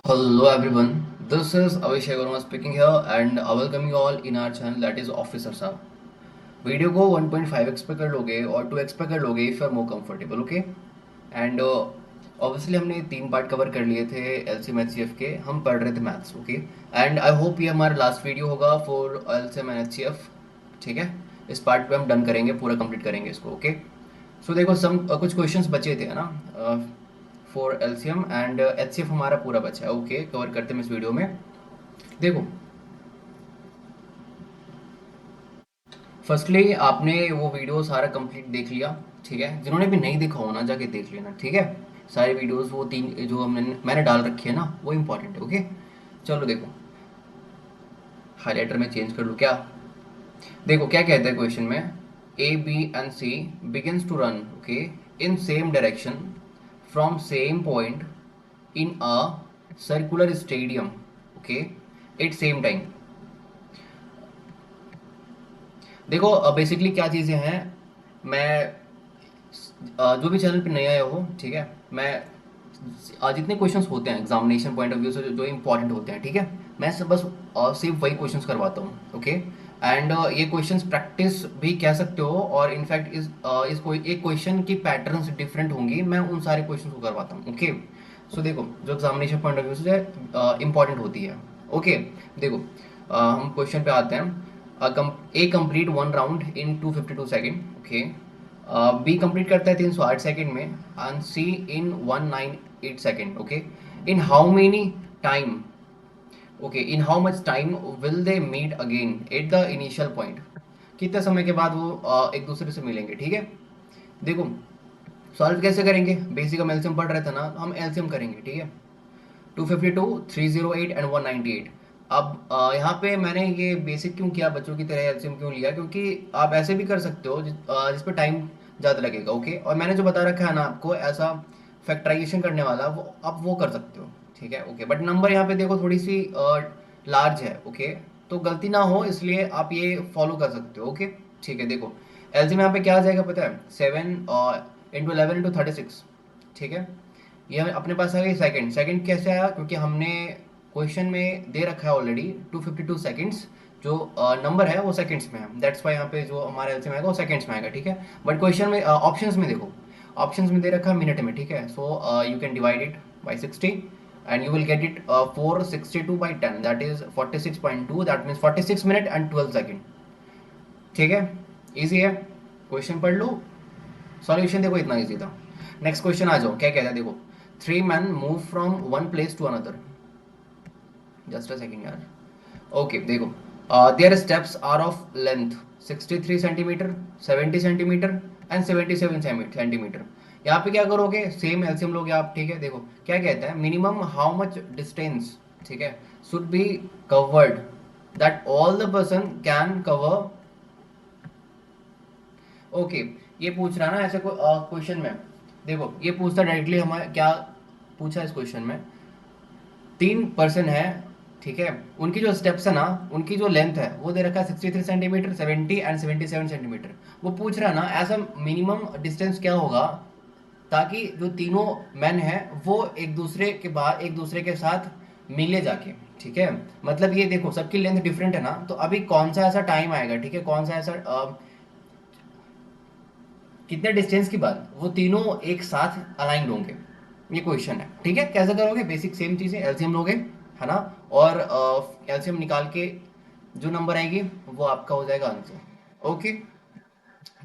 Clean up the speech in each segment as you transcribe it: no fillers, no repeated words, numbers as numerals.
Hello everyone, this is Avishai Verma speaking here and I welcome you all in our channel that is Officer साहब. Video को 1.5x पे कर लोगे और 2x पे कर लोगे if you are more comfortable okay. And obviously हमने 3 पार्ट कवर कर लिए थे एलसीएम एचसीएफ के. हम पढ़ रहे थे maths okay. And I hope ये हमारा लास्ट वीडियो होगा फॉर एलसीएम एंड एचसीएफ. ठीक है, इस पार्ट पे हम डन करेंगे, पूरा कंप्लीट करेंगे इसको ओके. सो देखो कुछ क्वेश्चंस बचे थे है ना फॉर एलसीएम एंड एचसीएफ हमारा पूरा बचा है ओके. कवर करते हैं इस वीडियो में. देखो फर्स्टली आपने वो वीडियो सारा कंप्लीट देख लिया. ठीक है, जिन्होंने भी नहीं देखा हो ना जाके देख लेना. ठीक है, सारे वीडियोस वो 3 जो मैंने डाल रखी है ना वो इम्पोर्टेंट है ओके. चलो देखो, हाईलाइटर में चेंज कर लूँ क्या. देखो क्या कहता है क्वेश्चन में. A B and C begins to run okay in same direction from same point in a circular stadium okay at same time. देखो बेसिकली क्या चीज़ें हैं. मैं जो भी चैनल पे नया आया हो ठीक है, मैं जितने क्वेश्चंस होते हैं एग्जामिनेशन पॉइंट ऑफ व्यू से जो इंपॉर्टेंट होते हैं ठीक है, मैं सब बस सिर्फ वही क्वेश्चंस करवाता हूँ ओके. एंड ये क्वेश्चंस प्रैक्टिस भी कह सकते हो और इनफैक्ट इस कोई एक क्वेश्चन की पैटर्न्स डिफरेंट होंगी, मैं उन सारे क्वेश्चंस को करवाता हूँ ओके. सो देखो जो एग्जामिनेशन पॉइंट ऑफ व्यू से इंपॉर्टेंट होती है ओके. देखो हम क्वेश्चन पे आते हैं. A complete one round in 252 second okay. B complete करता है 308 सेकेंड में and C in 198 second okay. In how many time okay in how much time will they meet again at the initial point. कितने समय के बाद वो एक दूसरे से मिलेंगे. ठीक है, देखो सॉल्व कैसे करेंगे. बेसिक हम एलसीएम पढ़ रहे थे ना, हम एलसीएम करेंगे. ठीक है, 252, 308 एंड 198. अब यहाँ पे मैंने ये बेसिक क्यों किया, बच्चों की तरह एलसीएम क्यों लिया, क्योंकि आप ऐसे भी कर सकते हो जिस पे टाइम ज़्यादा लगेगा ओके. और मैंने जो बता रखा है ना आपको ऐसा फैक्टराइजेशन करने वाला, वो आप वो कर सकते हो. ठीक है ओके, बट नंबर यहाँ पे देखो थोड़ी सी लार्ज है ओके, तो गलती ना हो इसलिए आप ये फॉलो कर सकते हो ओके. ठीक है, देखो एलसीएम यहाँ पे क्या आ जाएगा पता है. 7 इंटू 11 इंटू 36. ठीक है, ये अपने पास आ गई सेकंड. सेकंड कैसे आया, क्योंकि हमने क्वेश्चन में दे रखा है ऑलरेडी 252 सेकंड्स. जो नंबर है वो सेकंड्स में है, दैट्स वाई यहाँ पे जो हमारा एलसीएम आएगा वो सेकंड्स में आएगा. ठीक है, बट क्वेश्चन में ऑप्शंस में देखो, ऑप्शंस में दे रखा है मिनट में. ठीक है, so you can divide it by 60 and you will get it 462/10 that is 46.2. That means 46 minute and 12 second. ठीक है, इजी है, क्वेश्चन पढ़ लो. सॉल्यूशन देखो इतना इजी था. नेक्स्ट क्वेश्चन आ जाओ, क्या कहता है देखो. 3 men move from one place to another. Just a second यार. ओके देखो, their steps are of length 63 centimetre, 70 centimetre and 77 centimetre. यहाँ पे क्या करोगे, सेम एलसीएम लोगे आप. ठीक है, देखो क्या कहता है. मिनिमम हाउ मच डिस्टेंस ठीक है should be covered that all the person can cover okay. ये पूछ रहा है ना ऐसे क्वेश्चन में. देखो ये पूछता डायरेक्टली हमारे क्या पूछा इस क्वेश्चन में. 3 पर्सन है ठीक है, उनकी जो स्टेप्स है ना, उनकी जो लेंथ है वो दे रखा है 63 सेंटीमीटर, 70 एंड 77 सेंटीमीटर. वो पूछ रहा है ना ऐसा मिनिमम डिस्टेंस क्या होगा ताकि जो तीनों मैन है वो एक दूसरे के साथ मिले जाके. ठीक है, मतलब ये देखो सबकी लेंथ डिफरेंट है ना, तो अभी कौन सा ऐसा टाइम आएगा. ठीक है, कौन सा ऐसा कितने डिस्टेंस के बाद वो तीनों एक साथ अलाइंड होंगे, ये क्वेश्चन है. ठीक है, कैसे करोगे, बेसिक सेम चीज़ है, एलसीएम लोगे है ना, और एलसीएम निकाल के जो नंबर आएगी वो आपका हो जाएगा आंसर ओके.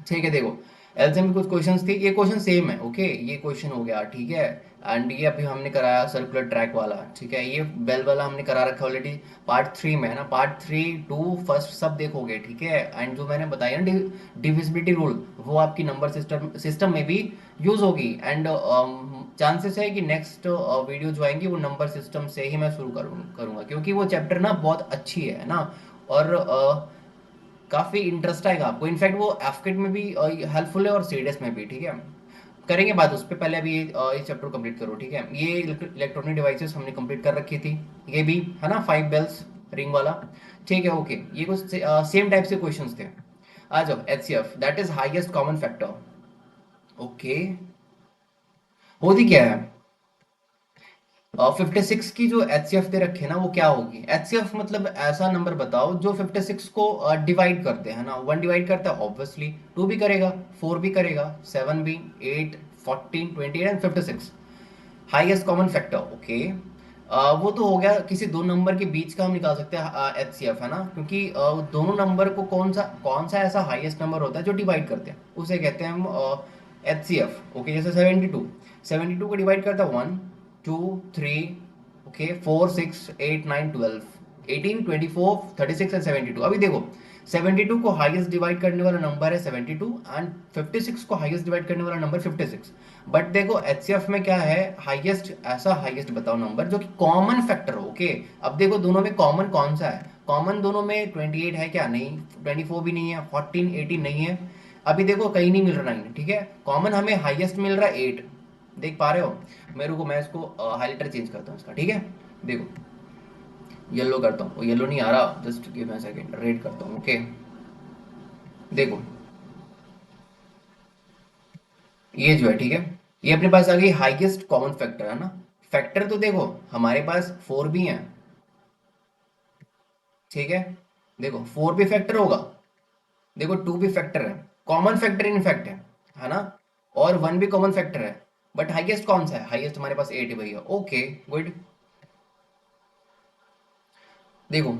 ठीक है, देखो एलसीएम में कुछ क्वेश्चंस थे, ये क्वेश्चन सेम है ओके. ये क्वेश्चन हो गया ठीक है. एंड ये अभी हमने कराया सर्कुलर ट्रैक वाला. ठीक है, ये बेल वाला हमने करा रखा ऑलरेडी पार्ट 3 में है ना. पार्ट 3 2 फर्स्ट सब देखोगे. ठीक है, एंड जो मैंने बताया ना डिविजिबिलिटी रूल, वो आपकी नंबर सिस्टम में भी यूज होगी. एंड चांसेस है कि नेक्स्ट वीडियो जो आएंगी वो नंबर सिस्टम से ही मैं शुरू करूँगा, क्योंकि वो चैप्टर ना बहुत अच्छी है ना, और काफ़ी इंटरेस्ट आएगा आपको. इनफैक्ट वो एफकेट में भी हेल्पफुल है और सीडीएस में भी. ठीक है, करेंगे बात उस पर, पहले अभी ये चैप्टर कंप्लीट करो. ठीक है, ये इलेक्ट्रॉनिक डिवाइसेस हमने कंप्लीट कर रखी थी, ये भी है ना 5 बेल्स रिंग वाला. ठीक है ओके, ये कुछ सेम टाइप से क्वेश्चंस थे. आ जाओ HCF that is highest common factor okay. होती क्या है, 56 की जो HCF दे रखे ना वो क्या होगी? HCF मतलब ऐसा नंबर बताओ जो 56 को डिवाइड करते हैं ना। 1 डिवाइड करता है ऑब्वियसली, 2 भी करेगा, 4 भी करेगा, 7 भी, 8, 14, 28 and 56। Highest common factor, okay. वो तो हो गया, किसी दो नंबर के बीच का हम निकाल सकते हैं HCF, है ना, क्योंकि दोनों नंबर को कौन सा ऐसा हाईएस्ट नंबर होता है जो डिवाइड करते हैं, उसे कहते हैं हम HCF, ओके। जैसे 72 को डिवाइड करता है 1, 2, 3, ओके, 4, 6, 8, 9, 12, 18, 24, 36 एंड 72। अभी देखो 72 को हाईएस्ट डिवाइड करने वाला नंबर है 72 एंड 56 को हाईएस्ट डिवाइड करने वाला नंबर 56। बट देखो HCF में क्या है, हाईएस्ट, ऐसा हाईएस्ट बताओ नंबर जो कि कॉमन फैक्टर हो, ओके। अब देखो दोनों में कॉमन कौन सा है? कॉमन दोनों में 28 है क्या? नहीं। 24 भी नहीं है, 14, 18 नहीं है। अभी देखो कहीं नहीं मिल रहा 9, ठीक है। कॉमन हमें हाईएस्ट मिल रहा है 8, देख पा रहे हो? मेरे को, मैं इसको हाईलाइटर चेंज करता हूँ इसका, ठीक है। देखो येलो करता हूँ, येलो नहीं आ रहा, just give me a second, red करता हूँ, ओके। देखो ये जो है, ठीक है, ये अपने पास आ गई हाईएस्ट कॉमन फैक्टर, है ना। फैक्टर तो देखो हमारे पास 4 भी हैं, ठीक है। देखो 4 भी फैक्टर होगा, देखो 2 भी फैक्टर है, कॉमन फैक्टर इन फैक्ट है ना। और 1 भी कॉमन फैक्टर है। बट हाईएस्ट कौन सा है? हाईएस्ट हमारे पास 8 है भैया, ओके गुड। देखो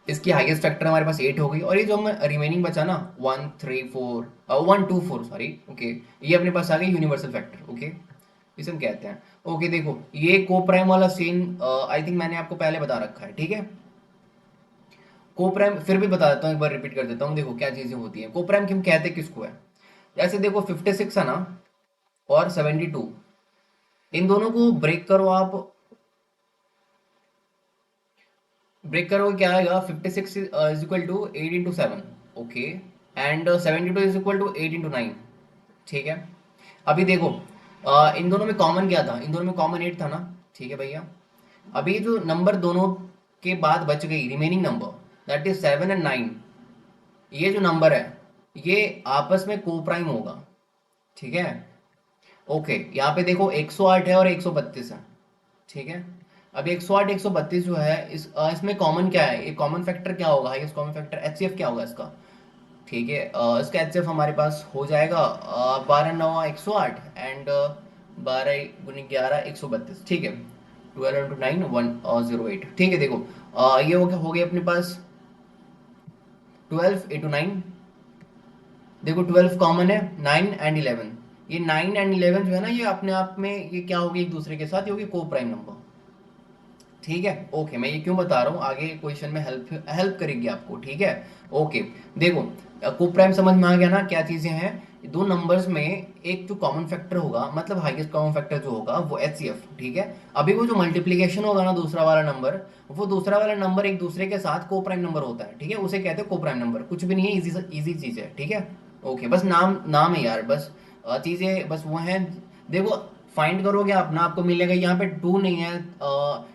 इसकी हाईएस्ट फैक्टर हमारे पास 8 हो गई, और ये जो हम रिमेनिंग बचा ना, 1, 3, 4, 1, 2, 4, सॉरी, ओके, ये अपने पास आ गई यूनिवर्सल फैक्टर, ओके। इसे हम कहते हैं, ओके। देखो ये को प्राइम वाला सीन आई थिंक मैंने आपको पहले बता रखा है, ठीक है। को प्राइम फिर भी बता देता हूँ, एक बार रिपीट कर देता हूँ। देखो क्या चीजें होती हैं, को प्राइम हम कहते किसको है? जैसे देखो 56 है ना, और 72, इन दोनों को ब्रेक करो आप। ब्रेक करोगे क्या आएगा? 56 is equal to 8 into 7, okay. And 72 is equal to 8 into 9, ठीक है। अभी देखो इन दोनों में कॉमन क्या था? इन दोनों में कॉमन 8 था ना, ठीक है भैया। अभी ये जो नंबर दोनों के बाद बच गई, remaining number, that is 7 and 9, ये जो नंबर है ये आपस में को प्राइम होगा, ठीक है। ओके, यहाँ पे देखो 108 है और 132 है, ठीक है। अब 108, 132 जो है, इसमें कॉमन क्या है? ये कॉमन फैक्टर क्या होगा? हाईएस्ट कॉमन फैक्टर HCF क्या होगा इसका? ठीक है, इसका HCF हमारे पास हो जाएगा 12 9 108 एंड 12 × 11 132, ठीक है। 12 × 9 108, ठीक है। देखो ये हो गया अपने पास 12 × 9। देखो 12 कॉमन है, 9 and 11, ये 9 and 11 जो है ना, ये अपने आप में ये क्या होगी एक दूसरे के साथ, ये होगी को प्राइम नंबर, ठीक है। ओके, मैं ये क्यों बता रहा हूँ, आगे क्वेश्चन में हेल्प हेल्प करेगी आपको, ठीक है। ओके, देखो को प्राइम समझ में आ गया ना क्या चीजें हैं? दो नंबर्स में एक जो कॉमन फैक्टर होगा, मतलब हाईएस्ट कॉमन फैक्टर जो होगा वो HCF, ठीक है। अभी वो जो मल्टीप्लीकेशन होगा ना, दूसरा वाला नंबर, वो दूसरा वाला नंबर एक दूसरे के साथ को प्राइम नंबर होता है, ठीक है, उसे कहते हैं को प्राइम नंबर। कुछ भी नहीं है, इजी इजी चीज है, ठीक है। ओके, बस नाम नाम है यार, बस चीजें बस वो हैं। देखो फाइंड करोगे आप ना, आपको मिलेगा यहाँ पे 2 नहीं है,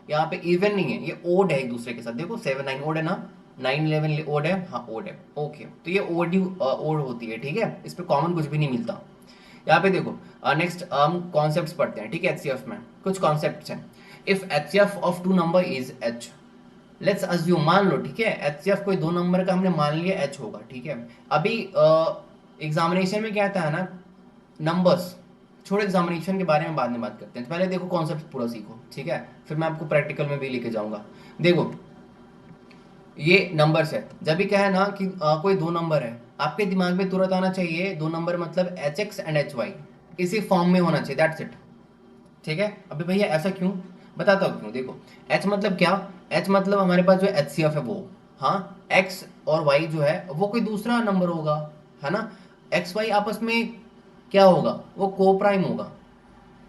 यहाँ पे इवन नहीं है, ये ओड है एक दूसरे के साथ। देखो 7 9 ओड है ना, 9 11 ओड है, हाँ ओड है, ओके। तो ये ओड ओड होती है, ठीक है, इस पे कॉमन कुछ भी नहीं मिलता। यहाँ पे देखो नेक्स्ट हम कॉन्सेप्ट्स पढ़ते हैं, ठीक है। HCF में कुछ कॉन्सेप्ट्स हैं। If HCF of two number is H, let's assume, मान लो, ठीक है, HCF कोई दो नंबर का हमने मान लिया H होगा, ठीक है। अभी एग्जामिनेशन में क्या आता है ना, नंबर्स, छोड़ो एग्जामिनेशन के बारे में बाद में बात करते हैं, पहले देखो कॉन्सेप्ट पूरा सीखो, ठीक है, फिर मैं आपको प्रैक्टिकल में भी लेके जाऊंगा। देखो ये नंबर्स है, जब भी क्या है ना कि कोई दो नंबर है, आपके दिमाग में तुरंत आना चाहिए दो नंबर मतलब HX एंड HY, इसी फॉर्म में होना चाहिए, दैट्स इट, ठीक है। अभी भैया ऐसा क्यों? बताता हूँ क्यों। देखो H मतलब क्या? H मतलब हमारे पास जो HCF है वो, हाँ, X और Y जो है वो कोई दूसरा नंबर होगा, है ना। XY आपस में क्या होगा? वो को प्राइम होगा,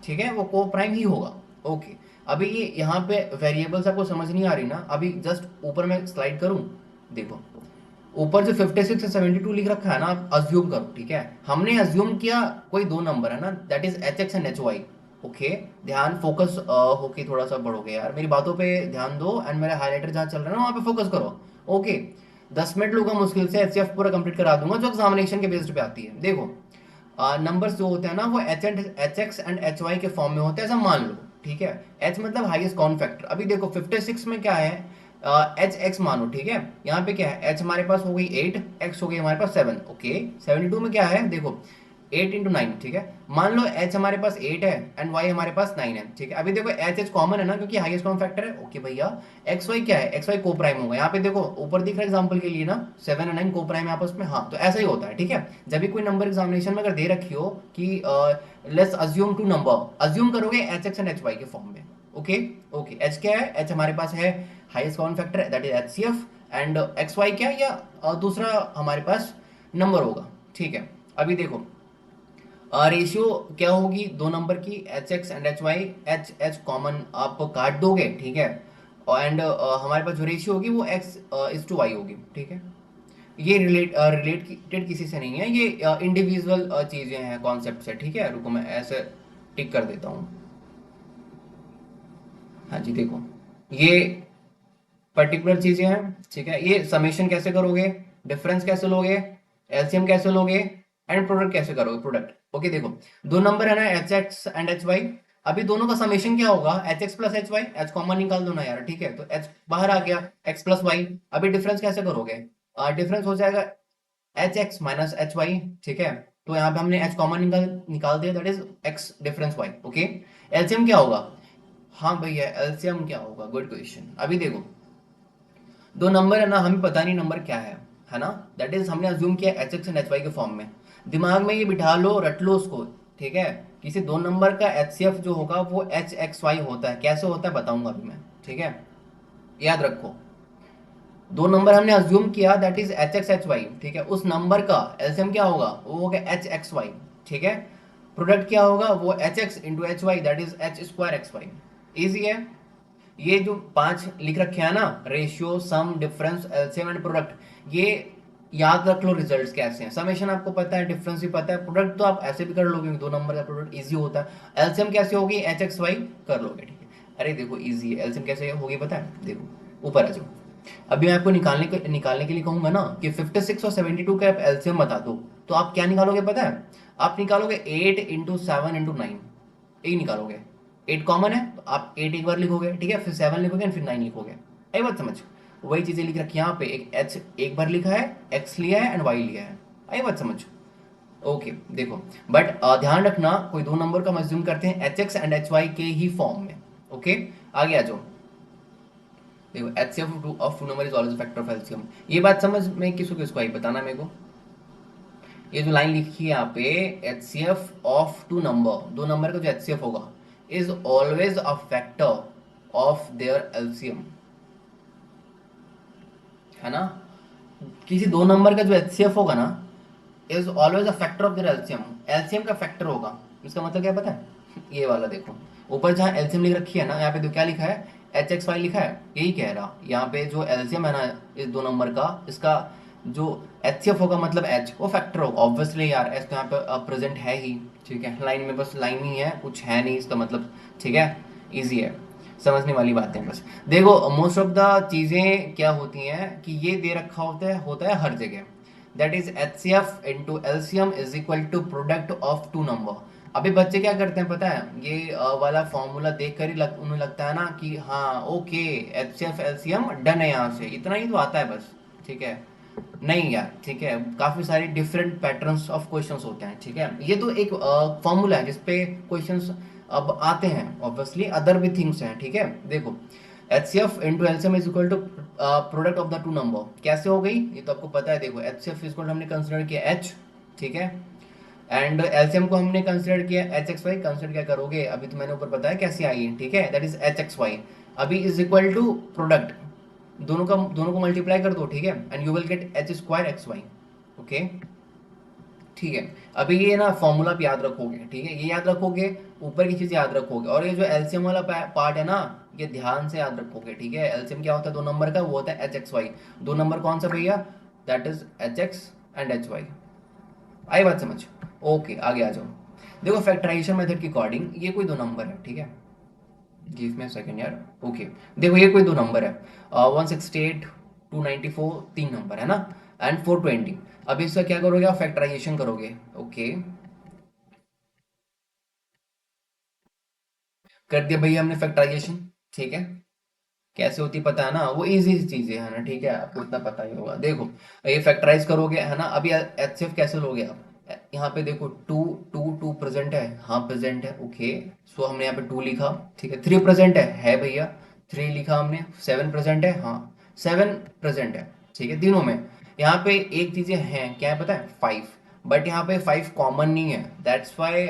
ठीक है, वो को प्राइम ही होगा, ओके। अभी ये यहाँ पे वेरिएबल्स आपको समझ नहीं आ रही ना, अभी जस्ट ऊपर मैं स्लाइड करूँ, देखो ऊपर जो 56 से 72 लिख रखा है ना, आप अज्यूम करो, ठीक है। हमने अज्यूम किया कोई दो नंबर है ना, that is HX and HY, okay. ध्यान फोकस होके थोड़ा सा बढ़ोगे यार, मेरी बातों पे ध्यान दो एंड मेरा हाईलाइटर जहाँ चल रहा है ना वहाँ पे फोकस करो, ओके। 10 मिनट लूंगा मुश्किल से, HCF पूरा कंप्लीट करा दूंगा जो एग्जामिनेशन के बेस्ड पे आती है। देखो नंबर्स जो होते हैं ना वो H X and H Y के फॉर्म में होते हैं, ऐसा मान लो, ठीक है। एच मतलब हाईएस्ट कॉमन फैक्टर। अभी देखो 56 में क्या है, एच एक्स मानो, ठीक है। यहाँ पे क्या है, एच हमारे पास हो गई 8, एक्स हो गई हमारे पास 7, ओके। 72 में क्या है देखो, 8 × 9, ठीक है। मान लो एच हमारे पास 8 है एंड वाई हमारे पास 9 है, ठीक है। अभी देखो एच एच कॉमन है ना, क्योंकि हाईएस्ट कॉमन फैक्टर है, ओके भैया। एक्स वाई क्या है, एक्स वाई को प्राइम होगा। यहाँ पे देखो ऊपर दिख रहा है एग्जाम्पल के लिए ना, 7 और 9 को प्राइम है आपस में, हाँ तो ऐसा ही होता है, ठीक है। जब भी कोई नंबर एग्जामिनेशन में अगर दे रखी हो कि let's assume two number, assume करोगे H X and H Y के फॉर्म में, ओके। ओके, एच क्या है, एच हमारे पास है highest common factor, that is H C F. And X Y क्या, या दूसरा हमारे पास नंबर होगा, ठीक है। अभी देखो रेशियो क्या होगी दो नंबर की, H X and H Y, H H common आप काट दोगे, ठीक है। एंड हमारे पास जो रेशियो होगी वो एक्स इज टू वाई होगी, ठीक है। ये रिलेटेड किसी से नहीं है, ये इंडिविजुअल चीजें हैं, कॉन्सेप्ट है, ठीक है। रुको मैं ऐसे टिक कर देता हूँ। हाँ जी देखो, ये पर्टिकुलर चीजें हैं, ठीक है। ये समेशन कैसे करोगे, डिफरेंस कैसे लोगे, एलसीएम कैसे लोगे, एंड प्रोडक्ट कैसे करोगे, प्रोडक्ट, ओके। देखो दो नंबर है ना, H X and H Y. अभी दोनों का समेशन क्या होगा, H X plus H Y, H common निकाल दो ना यार, ठीक है। तो एच बाहर आ गया, एक्स प्लस वाई। अभी डिफरेंस कैसे करोगे, डिफरेंस हो जाएगा H X minus H Y, ठीक है। तो यहाँ पे हमने एच कॉमन निकाल निकाल दिया, that is X difference Y, okay. LCM क्या होगा, हाँ भैया एलसीएम क्या होगा, गुड क्वेश्चन। अभी देखो दो नंबर है ना, हमें पता नहीं नंबर क्या है ना। दैट इज हमने अज्यूम किया H X and H Y के फॉर्म में। दिमाग में ये बिठा लो, रट लो उसको, ठीक है। किसी दो नंबर का एच सी एफ जो होगा वो एच एक्स वाई होता है, कैसे होता है बताऊंगा अभी मैं, ठीक है। याद रखो, दो नंबर हमने अज्यूम किया that is H X H Y, ठीक है। उस नंबर का एलसीएम क्या होगा, वो होगा एच एक्स वाई, ठीक है। प्रोडक्ट क्या होगा, वो H X into H Y, that is H square X Y. Easy है। ये जो पांच लिख रखे हैं ना, ratio, sum, difference, LCM and product, ये याद रख लो। रिजल्ट्स कैसे हैं, समेशन आपको पता है, डिफरेंस भी पता है, प्रोडक्ट तो आप ऐसे भी कर लोगे, दो नंबर का प्रोडक्ट इजी होता है। एलसीएम कैसे होगी, एच एक्स वाई कर लोगे, ठीक है। अरे देखो इजी है, एलसीएम कैसे होगी पता है, देखो ऊपर आ जाओ। अभी मैं आपको निकालने के लिए कहूंगा ना कि 56 और 72 का आप एलसीएम बता दो, तो आप क्या निकालोगे पता है, आप निकालोगे 8 × 7 × 9, यही निकालोगे। 8 कॉमन है तो आप 8 एक बार लिखोगे, ठीक है, फिर 7 लिखोगे फिर 9 लिखोगे। आई बात समझ, वही चीजें लिख रखी है यहाँ पे, एक एच एक बार लिखा है, एक्स लिया है एंड वाई लिया है। आई बात समझ, ओके। देखो बट ध्यान रखना, कोई दो नंबर का हम assume करते हैं H X and H Y के ही फॉर्म में, ओके। आगे आ जाओ। देखो HCF of two number is always factor of LCM. ये बात समझ में किसको किसको आई बताना मेरे को। ये जो लाइन लिखी है यहाँ पे, एचसीएफ ऑफ टू नंबर, दो नंबर का जो एचसीएफ होगा is always a factor of their LCM, है ना। किसी दो नंबर का जो एचसीएफ होगा ना is always a factor of their LCM, LCM का फैक्टर होगा। इसका मतलब क्या पता है, ये वाला देखो ऊपर जहाँ एलसीएम लिख रखी है ना, यहाँ पे तो क्या लिखा है, एच एक्स वाई लिखा है, यही कह रहा। यहाँ पे जो एलसीएम है ना इस दो नंबर का, इसका जो एच सी एफ होगा मतलब एच, वो फैक्टर होगा ऑब्वियसली यार, एच तो यहाँ पे प्रेजेंट है ही, ठीक है। लाइन में बस लाइन ही है, कुछ है नहीं इसका मतलब, ठीक है। इजी है, समझने वाली बातें हैं बस। देखो मोस्ट ऑफ द चीज़ें क्या होती हैं कि ये दे रखा होता है हर जगह, that is H C F into LCM is equal to product of two number. अभी बच्चे क्या करते हैं पता है, ये वाला फॉर्मूला देख कर ही उन्हें लगता है ना कि हाँ okay H C F LCM done है, यहाँ से इतना ही तो आता है बस, ठीक है। नहीं यार, ठीक है, काफी सारे डिफरेंट पैटर्न्स ऑफ क्वेश्चंस होते हैं, ठीक है। ये तो एक फॉर्मूला है जिसपे क्वेश्चंस अब आते हैं, ऑब्वियसली अदर भी थिंग्स हैं, ठीक है। देखो H C F into LCM is equal to product of the two number, कैसे हो गई ये तो आपको पता है। देखो एच सी एफ इज हमने कंसिडर किया एच, ठीक है। एंड एलसीएम को हमने कंसिडर किया एच एक्स वाई, कंसिडर क्या करोगे अभी तो मैंने ऊपर बताया कैसे आई है, ठीक है, that is H X Y. अभी इज इक्वल टू प्रोडक्ट, दोनों को मल्टीप्लाई कर दो, ठीक है, and you will get H square X Y, okay. ठीक है, अभी ये ना फॉर्मूला भी याद रखोगे, ठीक है, ये याद रखोगे, ऊपर की चीज याद रखोगे, और ये जो एलसीएम वाला पार्ट है ना, ये ध्यान से याद रखोगे, ठीक है। एलसीएम क्या होता है दो नंबर का, वो होता है एच एक्स वाई। दो नंबर कौन सा भैया, that is H X and H Y. आई बात समझ, ओके आगे आ जाओ। देखो फैक्टराइजेशन मेथड के अकॉर्डिंग ये कोई दो नंबर है, ठीक है। गिव मी सेकंड यार, ओके। देखो ये कोई दो नंबर है, 168, 294, तीन नंबर है ना, एंड 420। अब इसका क्या करोगे आप, फैक्टराइजेशन करोगे, ओके। कर दिया भैया हमने फैक्टराइजेशन, ठीक है। कैसे होती पता है ना, वो इजी चीजें है ना, ठीक है, आपको इतना पता ही होगा। देखो ये फैक्टराइज करोगे है ना, अभी एचसीएफ कैसे लोगे आप, यहाँ पे देखो टू, टू प्रेजेंट है, हाँ प्रेजेंट है, ओके। सो हमने यहाँ पे टू लिखा, ठीक है। थ्री प्रेजेंट है भैया, थ्री लिखा हमने। सेवन प्रेजेंट है, हाँ सेवन प्रेजेंट है, ठीक है, तीनों में। यहाँ पे एक चीजें हैं, क्या है पता है, फाइव। बट यहाँ पे फाइव कॉमन नहीं है, that's why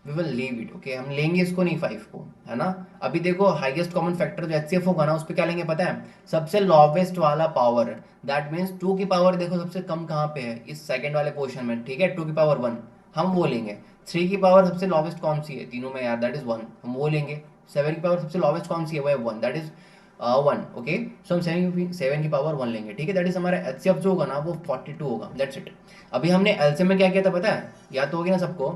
we will leave it, okay. हम लेंगे इसको नहीं, फाइव को, है ना। अभी देखो हाईएस्ट कॉमन फैक्टर जो एचसीएफ होगा ना, उस पे क्या लेंगे पता है, सबसे लॉवेस्ट वाला पावर। दैट मीन्स टू की पावर देखो सबसे कम कहाँ पे है, इस सेकंड वाले पोर्शन में, ठीक है, टू की पावर वन, हम वो लेंगे। थ्री की पावर सबसे लॉवेस्ट कौन सी है तीनों में यार, दैट इज वन, हम वो लेंगे। सेवन की पावर सबसे लॉवेस्ट कौन सी है, वो है one, that is one, okay. So हम सेवन की पावर वन लेंगे, ठीक है। दैट इज हमारा एचसीएफ जो होगा ना वो 42 होगा, दैट्स इट। अभी हमने एलसीएम में क्या किया था पता है, याद तो होगी ना सबको,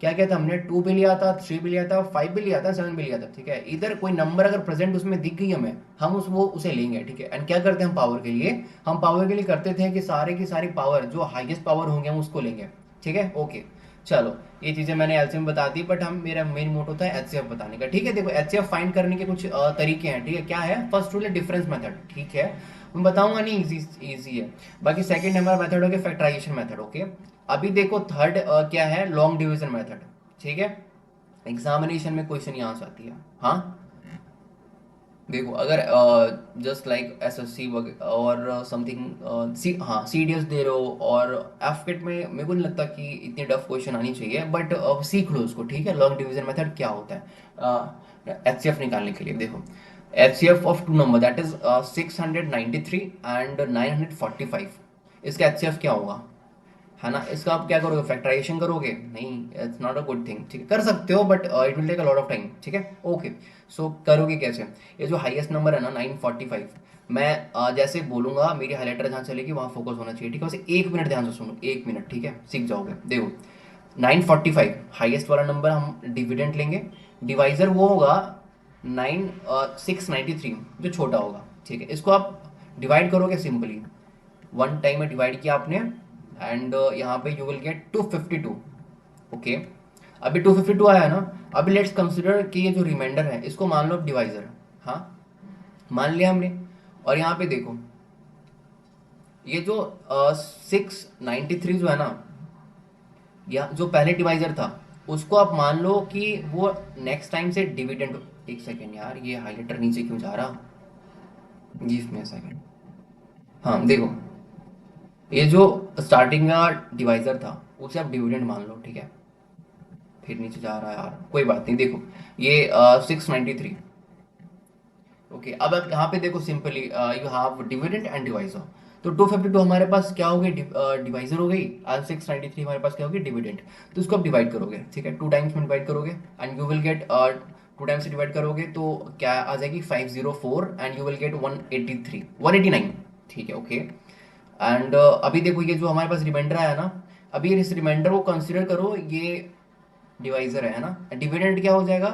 क्या क्या था, हमने टू भी लिया था, थ्री भी लिया था, फाइव भी लिया था, सेवन भी लिया था, ठीक है। इधर कोई नंबर अगर प्रेजेंट उसमें दिख गई हमें, हम उसे लेंगे, ठीक है। एंड क्या करते हैं हम पावर के लिए, हम पावर के लिए करते थे कि सारे की सारी पावर जो हाईएस्ट पावर होंगे हम उसको लेंगे, ठीक है, ओके। चलो ये चीजें मैंने एलसीएम बता दी, बट हम मेरा मेन मोटो था एचसीएफ बताने का, ठीक है। देखो एचसीएफ फाइंड करने के कुछ तरीके हैं, ठीक है। क्या है, फर्स्ट रूल है डिफरेंस मेथड, ठीक है, मैं बताऊंगा नहीं, इजी है। बाकी सेकंड हमारा मेथड हो गया फैक्टराइजेशन मेथड, ओके। अभी देखो थर्ड क्या है, लॉन्ग डिवीजन मेथड, ठीक है। एग्जामिनेशन में क्वेश्चन यहाँ से आती है, हाँ। देखो अगर जस्ट लाइक एसएससी और समथिंग सी, हाँ सीडीएस दे रहे हो, और एफकेट में मेरे को नहीं लगता कि इतनी टफ क्वेश्चन आनी चाहिए, बट सीख लो उसको, ठीक है। लॉन्ग डिवीजन मेथड क्या होता है एचसीएफ निकालने के लिए, देखो HCF of two number that is 693 and 945, इसका एचसीएफ क्या होगा, है ना। इसका आप क्या करोगे, फैक्टराइजेशन करोगे, नहीं, it's not a good thing, ठीक है। कर सकते हो but it will take a lot of time, ठीक है, ओके। सो करोगे कैसे, ये जो हाईएस्ट नंबर है ना 945, मैं जैसे बोलूंगा मेरी हाईलाइटर जहाँ चलेगी वहाँ फोकस होना चाहिए, ठीक है। वैसे एक मिनट ध्यान से सुनो, एक मिनट, ठीक है, सीख जाओगे। देखो 945 हाईएस्ट वाला नंबर, हम डिविडेंट लेंगे, डिवाइजर वो होगा 693 जो छोटा होगा, ठीक है। इसको आप डिवाइड करोगे सिंपली, वन टाइम में डिवाइड किया आपने, एंड यहाँ पे यू विल गेट 252, ओके। अभी 252 आया है ना, अभी लेट्स कंसिडर कि ये जो रिमाइंडर है इसको मान लो डिवाइजर, हाँ मान लिया हमने। और यहाँ पे देखो ये जो 693 जो है ना, या जो पहले डिवाइजर था, उसको आप मान लो कि वो नेक्स्ट टाइम से डिविडेंड, एक सेकेंड यार ये हाईलाइटर नीचे क्यों जा रहा, गिव मी सेकेंड। हाँ देखो ये जो स्टार्टिंग का डिवाइजर था उसे आप डिविडेंड मान लो, ठीक है। फिर नीचे जा रहा है यार, कोई बात नहीं, देखो ये 693, ओके। अब आप यहाँ पे देखो simply you have dividend and divisor, तो 252 हमारे पास क्या हो गई, डिवाइजर हो गई, और 693 हमारे पास क्या होगी, डिविडेंड। तो इसको आप डिवाइड करोगे, ठीक है, टू टाइम्स में डिवाइड करोगे, and you will gate, two times से डिवाइड करोगे तो क्या आ जाएगी 504, एंड यू विल गेट 183 189, ठीक है, ओके। एंड अभी देखो ये जो हमारे पास रिमाइंडर आया ना, अभी इस रिमाइंडर को कंसिडर करो, ये डिवाइजर है ना, डिविडेंड क्या हो जाएगा,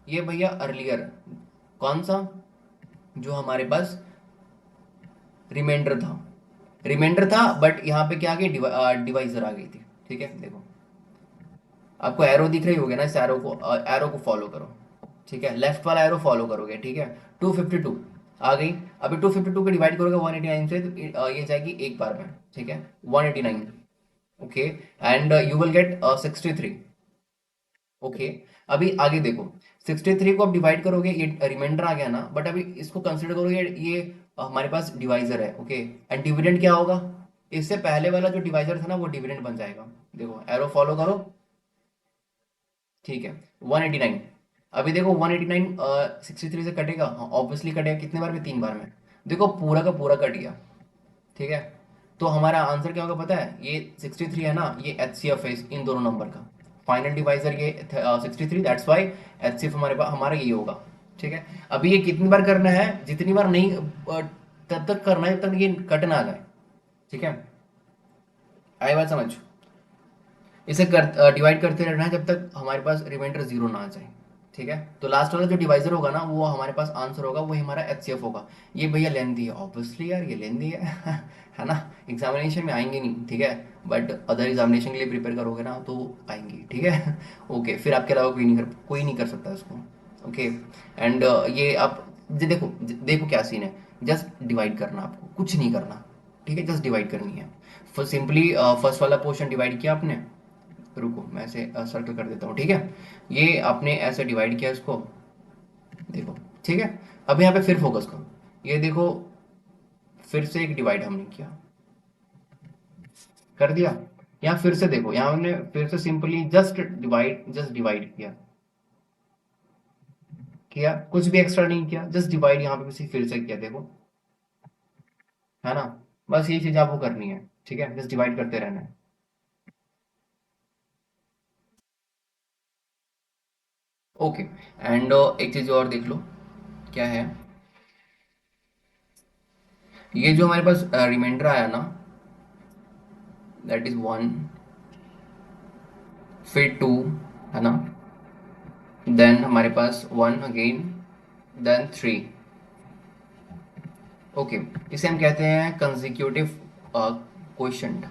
ये भैया अर्लियर, कौन सा, जो हमारे पास रिमाइंडर था, रिमाइंडर था, बट यहाँ पे क्या आ गई, डिवाइजर आ गई थी, ठीक है। देखो आपको एरो दिख रही होगी ना, इस एरो को फॉलो करो, ठीक है, लेफ्ट वाला एरो फॉलो करोगे, ठीक है। 252 आ गई, अभी 252 को डिवाइड करोगे 189 से, तो ये जाएगी एक बार में, ठीक है, 189, okay. And you will gate 63, okay. अभी आगे देखो 63 को आप डिवाइड करोगे, ये रिमाइंडर आ गया ना, बट अभी इसको कंसिडर करो, ये हमारे पास डिवाइजर है, ओके। एंड डिविडेंड क्या होगा, इससे पहले वाला जो डिवाइजर था ना वो डिविडेंड बन जाएगा, देखो एरो फॉलो करो, ठीक है, 189। अभी देखो 189 63 से कटेगा, हाँ ऑब्वियसली कटेगा, कितने बार में, तीन बार में, देखो पूरा का पूरा कट गया, ठीक है। तो हमारा आंसर क्या होगा पता है, ये 63 है ना, ये एच सी एफ है इन दोनों नंबर का, फाइनल डिवाइजर ये 63, that's why H C F हमारे पास हमारा ये होगा, ठीक है। अभी ये कितनी बार करना है, जितनी बार नहीं तब तक करना है जब तक ये कट ना आ जाए, ठीक है। आई बात समझ, इसे कर डिवाइड करते रहना है जब तक हमारे पास रिमाइंडर जीरो ना आ जाए, ठीक है। तो लास्ट वाला जो डिवाइजर होगा ना वो हमारे पास आंसर होगा, वही हमारा एचसीएफ होगा। ये भैया लेंदी है, ऑब्वियसली यार ये लेंदी है है ना, एग्जामिनेशन में आएंगे नहीं, ठीक है, बट अदर एग्जामिनेशन के लिए प्रिपेयर करोगे ना तो आएंगी, ठीक है ओके। फिर आपके अलावा कोई नहीं कर सकता इसको, ओके। एंड ये आप देखो, देखो क्या सीन है। जस्ट डिवाइड करना, आपको कुछ नहीं करना, ठीक है, जस्ट डिवाइड करनी है। सिंपली फर्स्ट वाला पोर्शन डिवाइड किया आपने, रुको मैं ऐसे सर्कल कर देता हूँ, ठीक है। ये आपने ऐसे डिवाइड किया इसको, देखो, ठीक है। अब यहाँ पे फिर फोकस करो, ये देखो, फिर से एक डिवाइड हमने किया, कर दिया। यहाँ फिर से देखो, यहाँ हमने फिर से सिंपली जस्ट डिवाइड किया, किया कुछ भी एक्स्ट्रा नहीं किया, जस्ट डिवाइड यहाँ पे किसी फिर से किया, देखो, है ना। बस ये चीज आपको करनी है, ठीक है, जस्ट डिवाइड करते रहना है। ओके। एंड एक चीज और देख लो, क्या है, ये जो हमारे पास रिमाइंडर आया ना, दैट इज वन, फिर टू, है ना, देन हमारे पास one again, then three. Okay, इसे हम कहते हैं कंजिक्यूटिव क्वोशंट।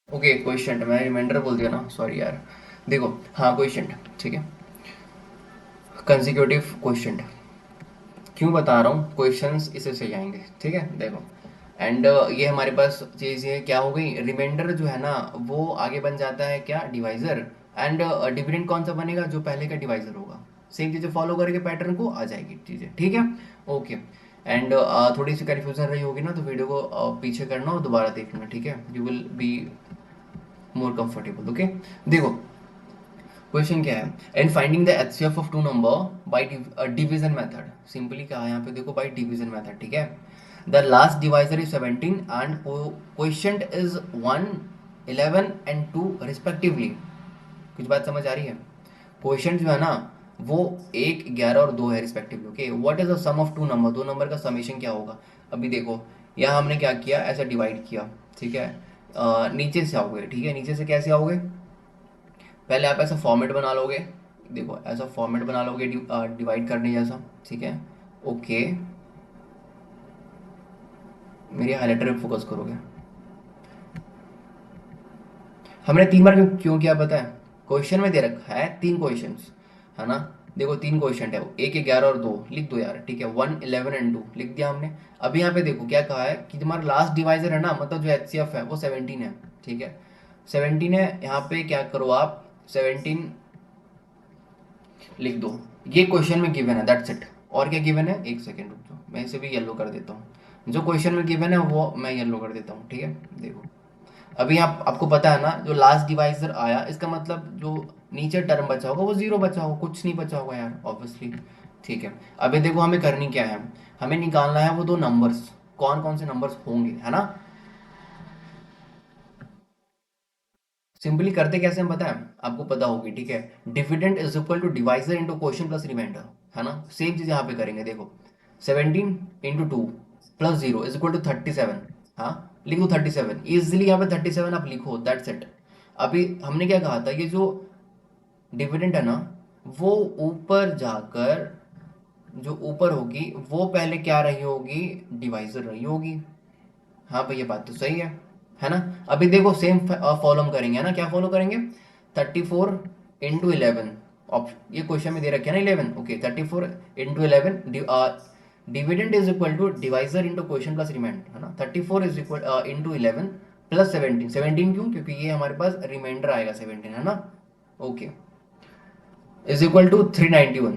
ओके, क्वोशंट, मैं रिमाइंडर बोल दिया ना, सॉरी यार। देखो, हाँ क्वोशंट, ठीक है, कंजिक्यूटिव क्वोशंट। क्यों बता रहा हूँ, क्वेश्चंस इसे से जाएंगे, ठीक है, देखो। एंड ये हमारे पास चीज़ ये क्या हो गई, रिमाइंडर जो है ना, वो आगे बन जाता है क्या, डिवाइजर। एंड डिविडेंड कौन सा बनेगा, जो पहले का डिवाइजर होगा। सेम चीज़ें फॉलो करके पैटर्न को आ जाएगी चीज़ें, ठीक है। ओके। एंड थोड़ी सी कन्फ्यूजन रही होगी ना, तो वीडियो को पीछे करना और दोबारा देखना, ठीक है, you will be more comfortable. Okay, देखो, क्वेश्चन क्या है, and finding the HCF of two number by division method. Simply क्या है यहाँ पे, देखो, बाय डिवीजन मेथड, ठीक है। The last divisor is 17 and question is 1, 11 and 2 respectively. कुछ बात समझ आ रही है। क्वेश्चन जो है ना, वो 1, 11 और 2 है respectively. Okay, what is the sum of two number, दो नंबर का समेशन क्या होगा। अभी देखो, यहाँ हमने क्या किया, ऐसा डिवाइड किया, ठीक है। नीचे से आओगे, ठीक है, नीचे से कैसे आओगे, पहले आप ऐसा फॉर्मेट बना लोगे, देखो ऐसा फॉर्मेट बना लोगे, डिवाइड करने जैसा, ठीक है। ओके, मेरे हाईलाइटर पे फोकस करोगे। हमने 3 बार क्यों क्यों किया पता है, क्वेश्चन में दे रखा है 3 क्वेश्चंस, है ना। देखो 3 क्वेश्चन है, 1, 11 और 2 लिख दो यार, ठीक है, 1, 11 एंड 2 लिख दिया हमने। अभी यहाँ पे देखो क्या कहा है कि तुम्हारा लास्ट डिवाइजर है ना, मतलब जो एचसीएफ है वो 17 है, ठीक है, 17 है। यहाँ पे क्या करो आप, 17 लिख दो। ये क्वेश्चन में गिवन है, दैट्स इट। और क्या गिवन है, एक सेकेंड रुक जाओ, मैं इसे भी येलो कर देता हूँ। जो क्वेश्चन में गिवन है वो मैं येलो कर देता हूँ, ठीक है। देखो, अभी आपको पता है ना, जो लास्ट डिवाइजर आया, इसका मतलब जो नीचे टर्म बचा होगा वो जीरो बचा होगा, कुछ नहीं बचा होगा यार, ऑब्वियसली, ठीक है। अभी देखो, हमें करनी क्या है, हमें निकालना है वो दो नंबर्स, कौन कौन से नंबर्स होंगे, है ना। सिंपली करते कैसे हम, पता है आपको, पता होगी, ठीक है। Dividend is equal to divisor into question plus remainder, है ना। सेम चीज यहाँ पे करेंगे, देखो, 17 × 2 प्लस 0 इज इक्वल टू 37। हाँ, लिख दो 37 इजिली, यहाँ पे 37 आप लिखो, दैट्स इट। अभी हमने क्या कहा था, ये जो डिविडेंड है ना, वो ऊपर जाकर, जो ऊपर होगी वो पहले क्या रही होगी, डिवाइजर रही होगी। हाँ भैया, बात तो सही है ना। अभी देखो, सेम फॉलो हम करेंगे, है ना, क्या फॉलो करेंगे, 34 × 11, ये क्वेश्चन में दे रखे है ना 11, okay, 34 × 11, dividend is equal to divisor into question plus remainder, है ना। 34 इज इक्वल इंटू 11 प्लस 17, 17 क्यों, क्योंकि ये हमारे पास रिमाइंडर आएगा 17, है ना। Okay, is equal to 391।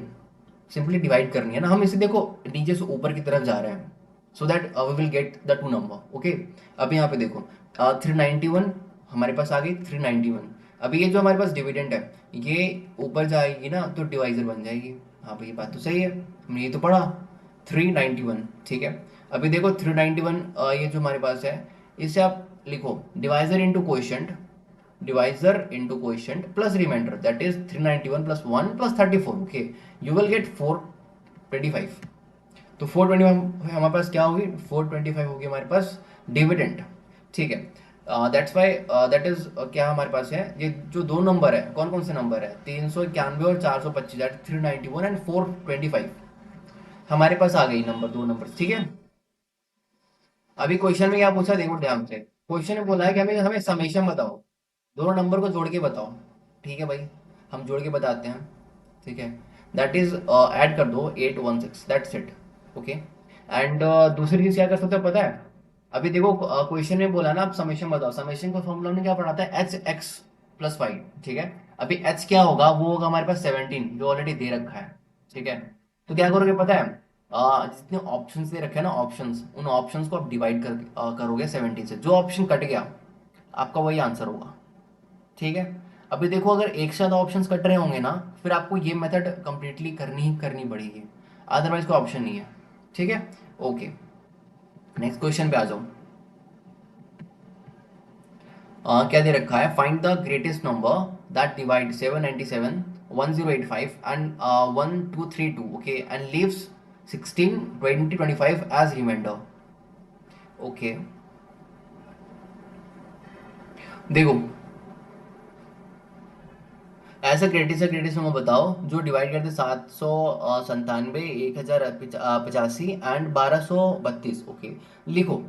Simply divide करनी है ना, हम इसे देखो नीचे से ऊपर की तरफ जा रहे हैं, so that we will get the two number, okay. अब यहाँ पे देखो, 391 हमारे पास आ गई, 391। अभी ये जो हमारे पास डिविडेंड है, ये ऊपर जाएगी ना तो डिवाइजर बन जाएगी। हाँ भाई, ये बात तो सही है, हमने ये तो पढ़ा, 391, ठीक है। अभी देखो 391, ये जो हमारे पास है, इसे आप लिखो divisor into quotient, divisor into quotient plus remainder, that is 391 plus 1 plus 34, okay, you will get 425। तो 425 हमारे पास क्या होगी, 425 होगी हमारे पास डिविडेंड, ठीक है। दैट्स वाई, दैट इज क्या हमारे पास है, ये जो दो नंबर है, कौन कौन से नंबर है, 391 और 425, दैट 391 एंड 425 हमारे पास आ गई नंबर, दो नंबर, ठीक है। अभी क्वेश्चन में क्या पूछा, देखो ध्यान से, क्वेश्चन में बोला है कि हमें हमें समेशन बताओ, दोनों नंबर को जोड़ के बताओ। ठीक है भाई, हम जोड़ के बताते हैं। ठीक है, दैट इज ऐड कर दो 816, दैट्स इट। ओके। एंड दूसरी चीज क्या कर सकते हो पता है? अभी देखो क्वेश्चन में बोला ना, आप समेशन बताओ। समेशन का फॉर्मूला हमने क्या पढ़ा था? H X plus Y. ठीक है, अभी एच क्या होगा? वो होगा हमारे पास 17, जो ऑलरेडी दे रखा है। ठीक है, तो क्या करोगे पता है? जितने ऑप्शंस दे रखे हैं ना, ऑप्शंस, उन ऑप्शंस को आप डिवाइड करोगे 17 से। जो ऑप्शन कट गया आपका वही आंसर होगा। ठीक है, अभी देखो अगर एक साथ ऑप्शंस कट रहे होंगे ना, फिर आपको ये मेथड कंप्लीटली करनी ही करनी पड़ेगी, अदरवाइज कोई ऑप्शन नहीं है। ठीक है, ओके। नेक्स्ट क्वेश्चन पे आ जाओ। क्या दे रखा है? Find the greatest number that divide 797, 1085 and 1232, okay, and leaves 16, 20, 25 as remainder. Okay, देखो ऐसा ग्रेटेस्ट नंबर बताओ जो डिवाइड करते 797, 1085 एंड 1232। ओके, लिखो,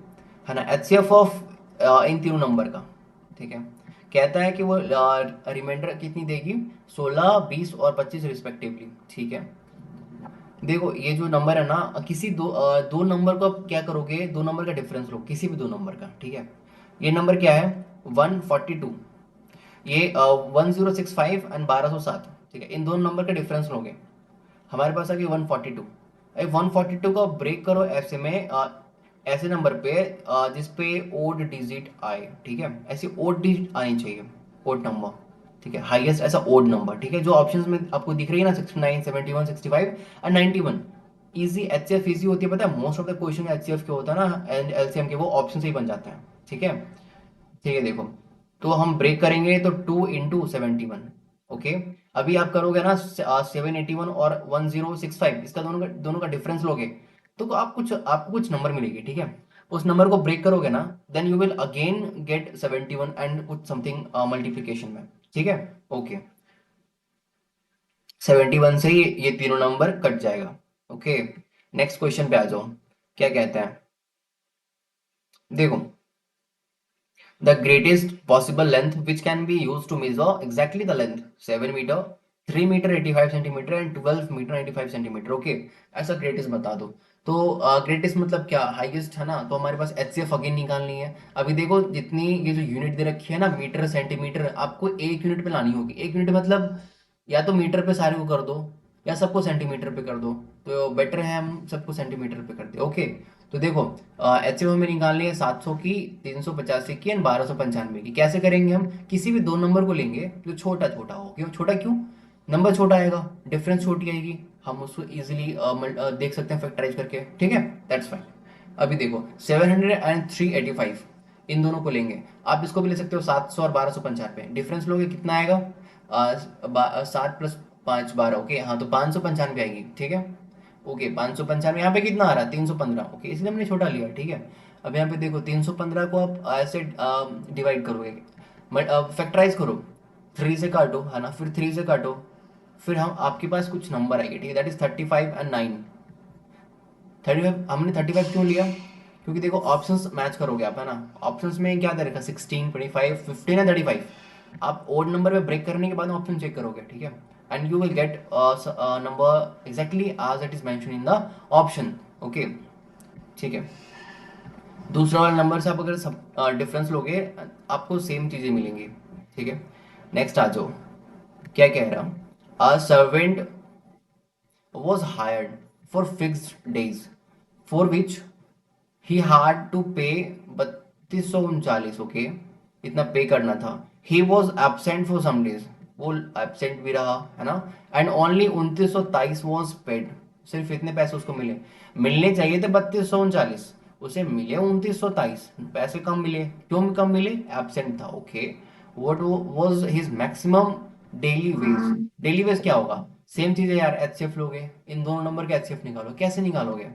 है ना, एचसीएफ ऑफ इन तीनों नंबर का। ठीक है, कहता है कि वो रिमाइंडर कितनी देगी? 16, 20 और 25 रिस्पेक्टिवली। ठीक है, देखो ये जो नंबर है ना, किसी दो नंबर को आप क्या करोगे? दो नंबर का डिफरेंस लो, किसी भी दो नंबर का। ठीक है, ये नंबर क्या है? 142, ये 1065 एंड 1207। ठीक है, इन दोनों नंबर का डिफरेंस लोगे, हमारे पास आ गई 142। अरे 142 को ब्रेक करो ऐसे में, ऐसे नंबर पे जिस पे ओड डिजिट आए। ठीक है, ऐसी ओड डिजिट आनी चाहिए, ओड नंबर। ठीक है, हाईएस्ट ऐसा ओड नंबर। ठीक है, जो ऑप्शंस में आपको दिख रही है ना, 69, 71, 65 एंड 91। इजी, एचसीएफ इजी होती है, पता है? Most of the question HCF के होता है ना, एंड एलसीएम के, वो ऑप्शन से ही बन जाते हैं। ठीक है, ठीक है, देखो, तो हम ब्रेक करेंगे तो 2 इंटू 71। ओके, अभी आप करोगे ना 781 और 1065, इसका दोनों का डिफरेंस लोगे, तो आपको कुछ नंबर मिलेगी। ठीक है, उस नंबर को ब्रेक करोगे ना, then you will again get 71 and कुछ समथिंग मल्टीप्लीकेशन में। ठीक है, ओके, 71 से ये तीनों नंबर कट जाएगा। ओके, नेक्स्ट क्वेश्चन पे आ जाओ। क्या कहता है? देखो, the greatest possible length which can be used to measure exactly the length, 7 meter, 3 meter 85 centimeter and 12 meter 95 centimeter। Okay, ऐसा ग्रेटेस्ट बता दो। तो ग्रेटेस्ट मतलब क्या? हाईएस्ट, है ना? तो हमारे पास एचसीएफ अगेन निकालनी है। अभी देखो, जितनी ये जो यूनिट दे रखी है ना, मीटर सेंटीमीटर, आपको एक यूनिट पे लानी होगी। एक यूनिट मतलब या तो मीटर पे सारे को कर दो, या सबको सेंटीमीटर पे कर दो। तो बेटर है हम सबको सेंटीमीटर पे कर दे। ओके, तो देखो एच में निकालनी है 700 की, 385 की एंड 1295 की। कैसे करेंगे? हम किसी भी दो नंबर को लेंगे जो छोटा छोटा हो। क्यों छोटा? क्यों? नंबर छोटा आएगा, डिफरेंस छोटी आएगी, हम उसको इजिली देख सकते हैं फैक्टराइज करके। ठीक है, दैट्स फाइन। अभी देखो 700 एंड 385, इन दोनों को लेंगे। आप इसको भी ले सकते हो 700 और 1295। डिफरेंस लोगे कितना आएगा? 7 + 5 12। ओके, हाँ, तो 595 आएगी। ठीक है, ओके, 595 यहाँ पे कितना आ रहा है? 315। ओके, इसलिए हमने छोटा लिया। ठीक है, अब यहाँ पे देखो 315 को आप ऐसे डिवाइड करोगे, फैक्टराइज करो, 3 से काटो, है ना, फिर 3 से काटो, फिर हम आपके पास कुछ नंबर आएंगे। ठीक है, दैट इज 35 एंड 9। 35, हमने 35 क्यों लिया? क्योंकि देखो ऑप्शंस मैच करोगे आप, है ना? ऑप्शंस में क्या दे रखा? 16, 25, 15 एंड 35। आप ओड नंबर पे ब्रेक करने के बाद ऑप्शन चेक करोगे। ठीक है, and you will get number exactly as it is mention in the option. Okay, ठीक है, दूसरा वाला नंबर से आप अगर सब डिफरेंस लोगे, आपको सेम चीजें मिलेंगी। ठीक है, नेक्स्ट आ जाओ। क्या कह रहा? A servant was hired for fixed days for which he had to pay 3239। Okay, इतना पे करना था। He was absent for some days, वो एबसेंट भी रहा, है ना, एंड ओनली 2923 वॉज पेड। सिर्फ इतने पैसे उसको मिले। मिलने चाहिए थे 3239, उसे मिले 2923। पैसे कम मिले, क्यों कम मिले? एबसेंट था। Okay, what was his maximum daily veg? Daily veg क्या होगा? सेम चीज है यार, एचसीएफ लोगे, इन दोनों नंबर के एचसीएफ निकालो। कैसे निकालोगे?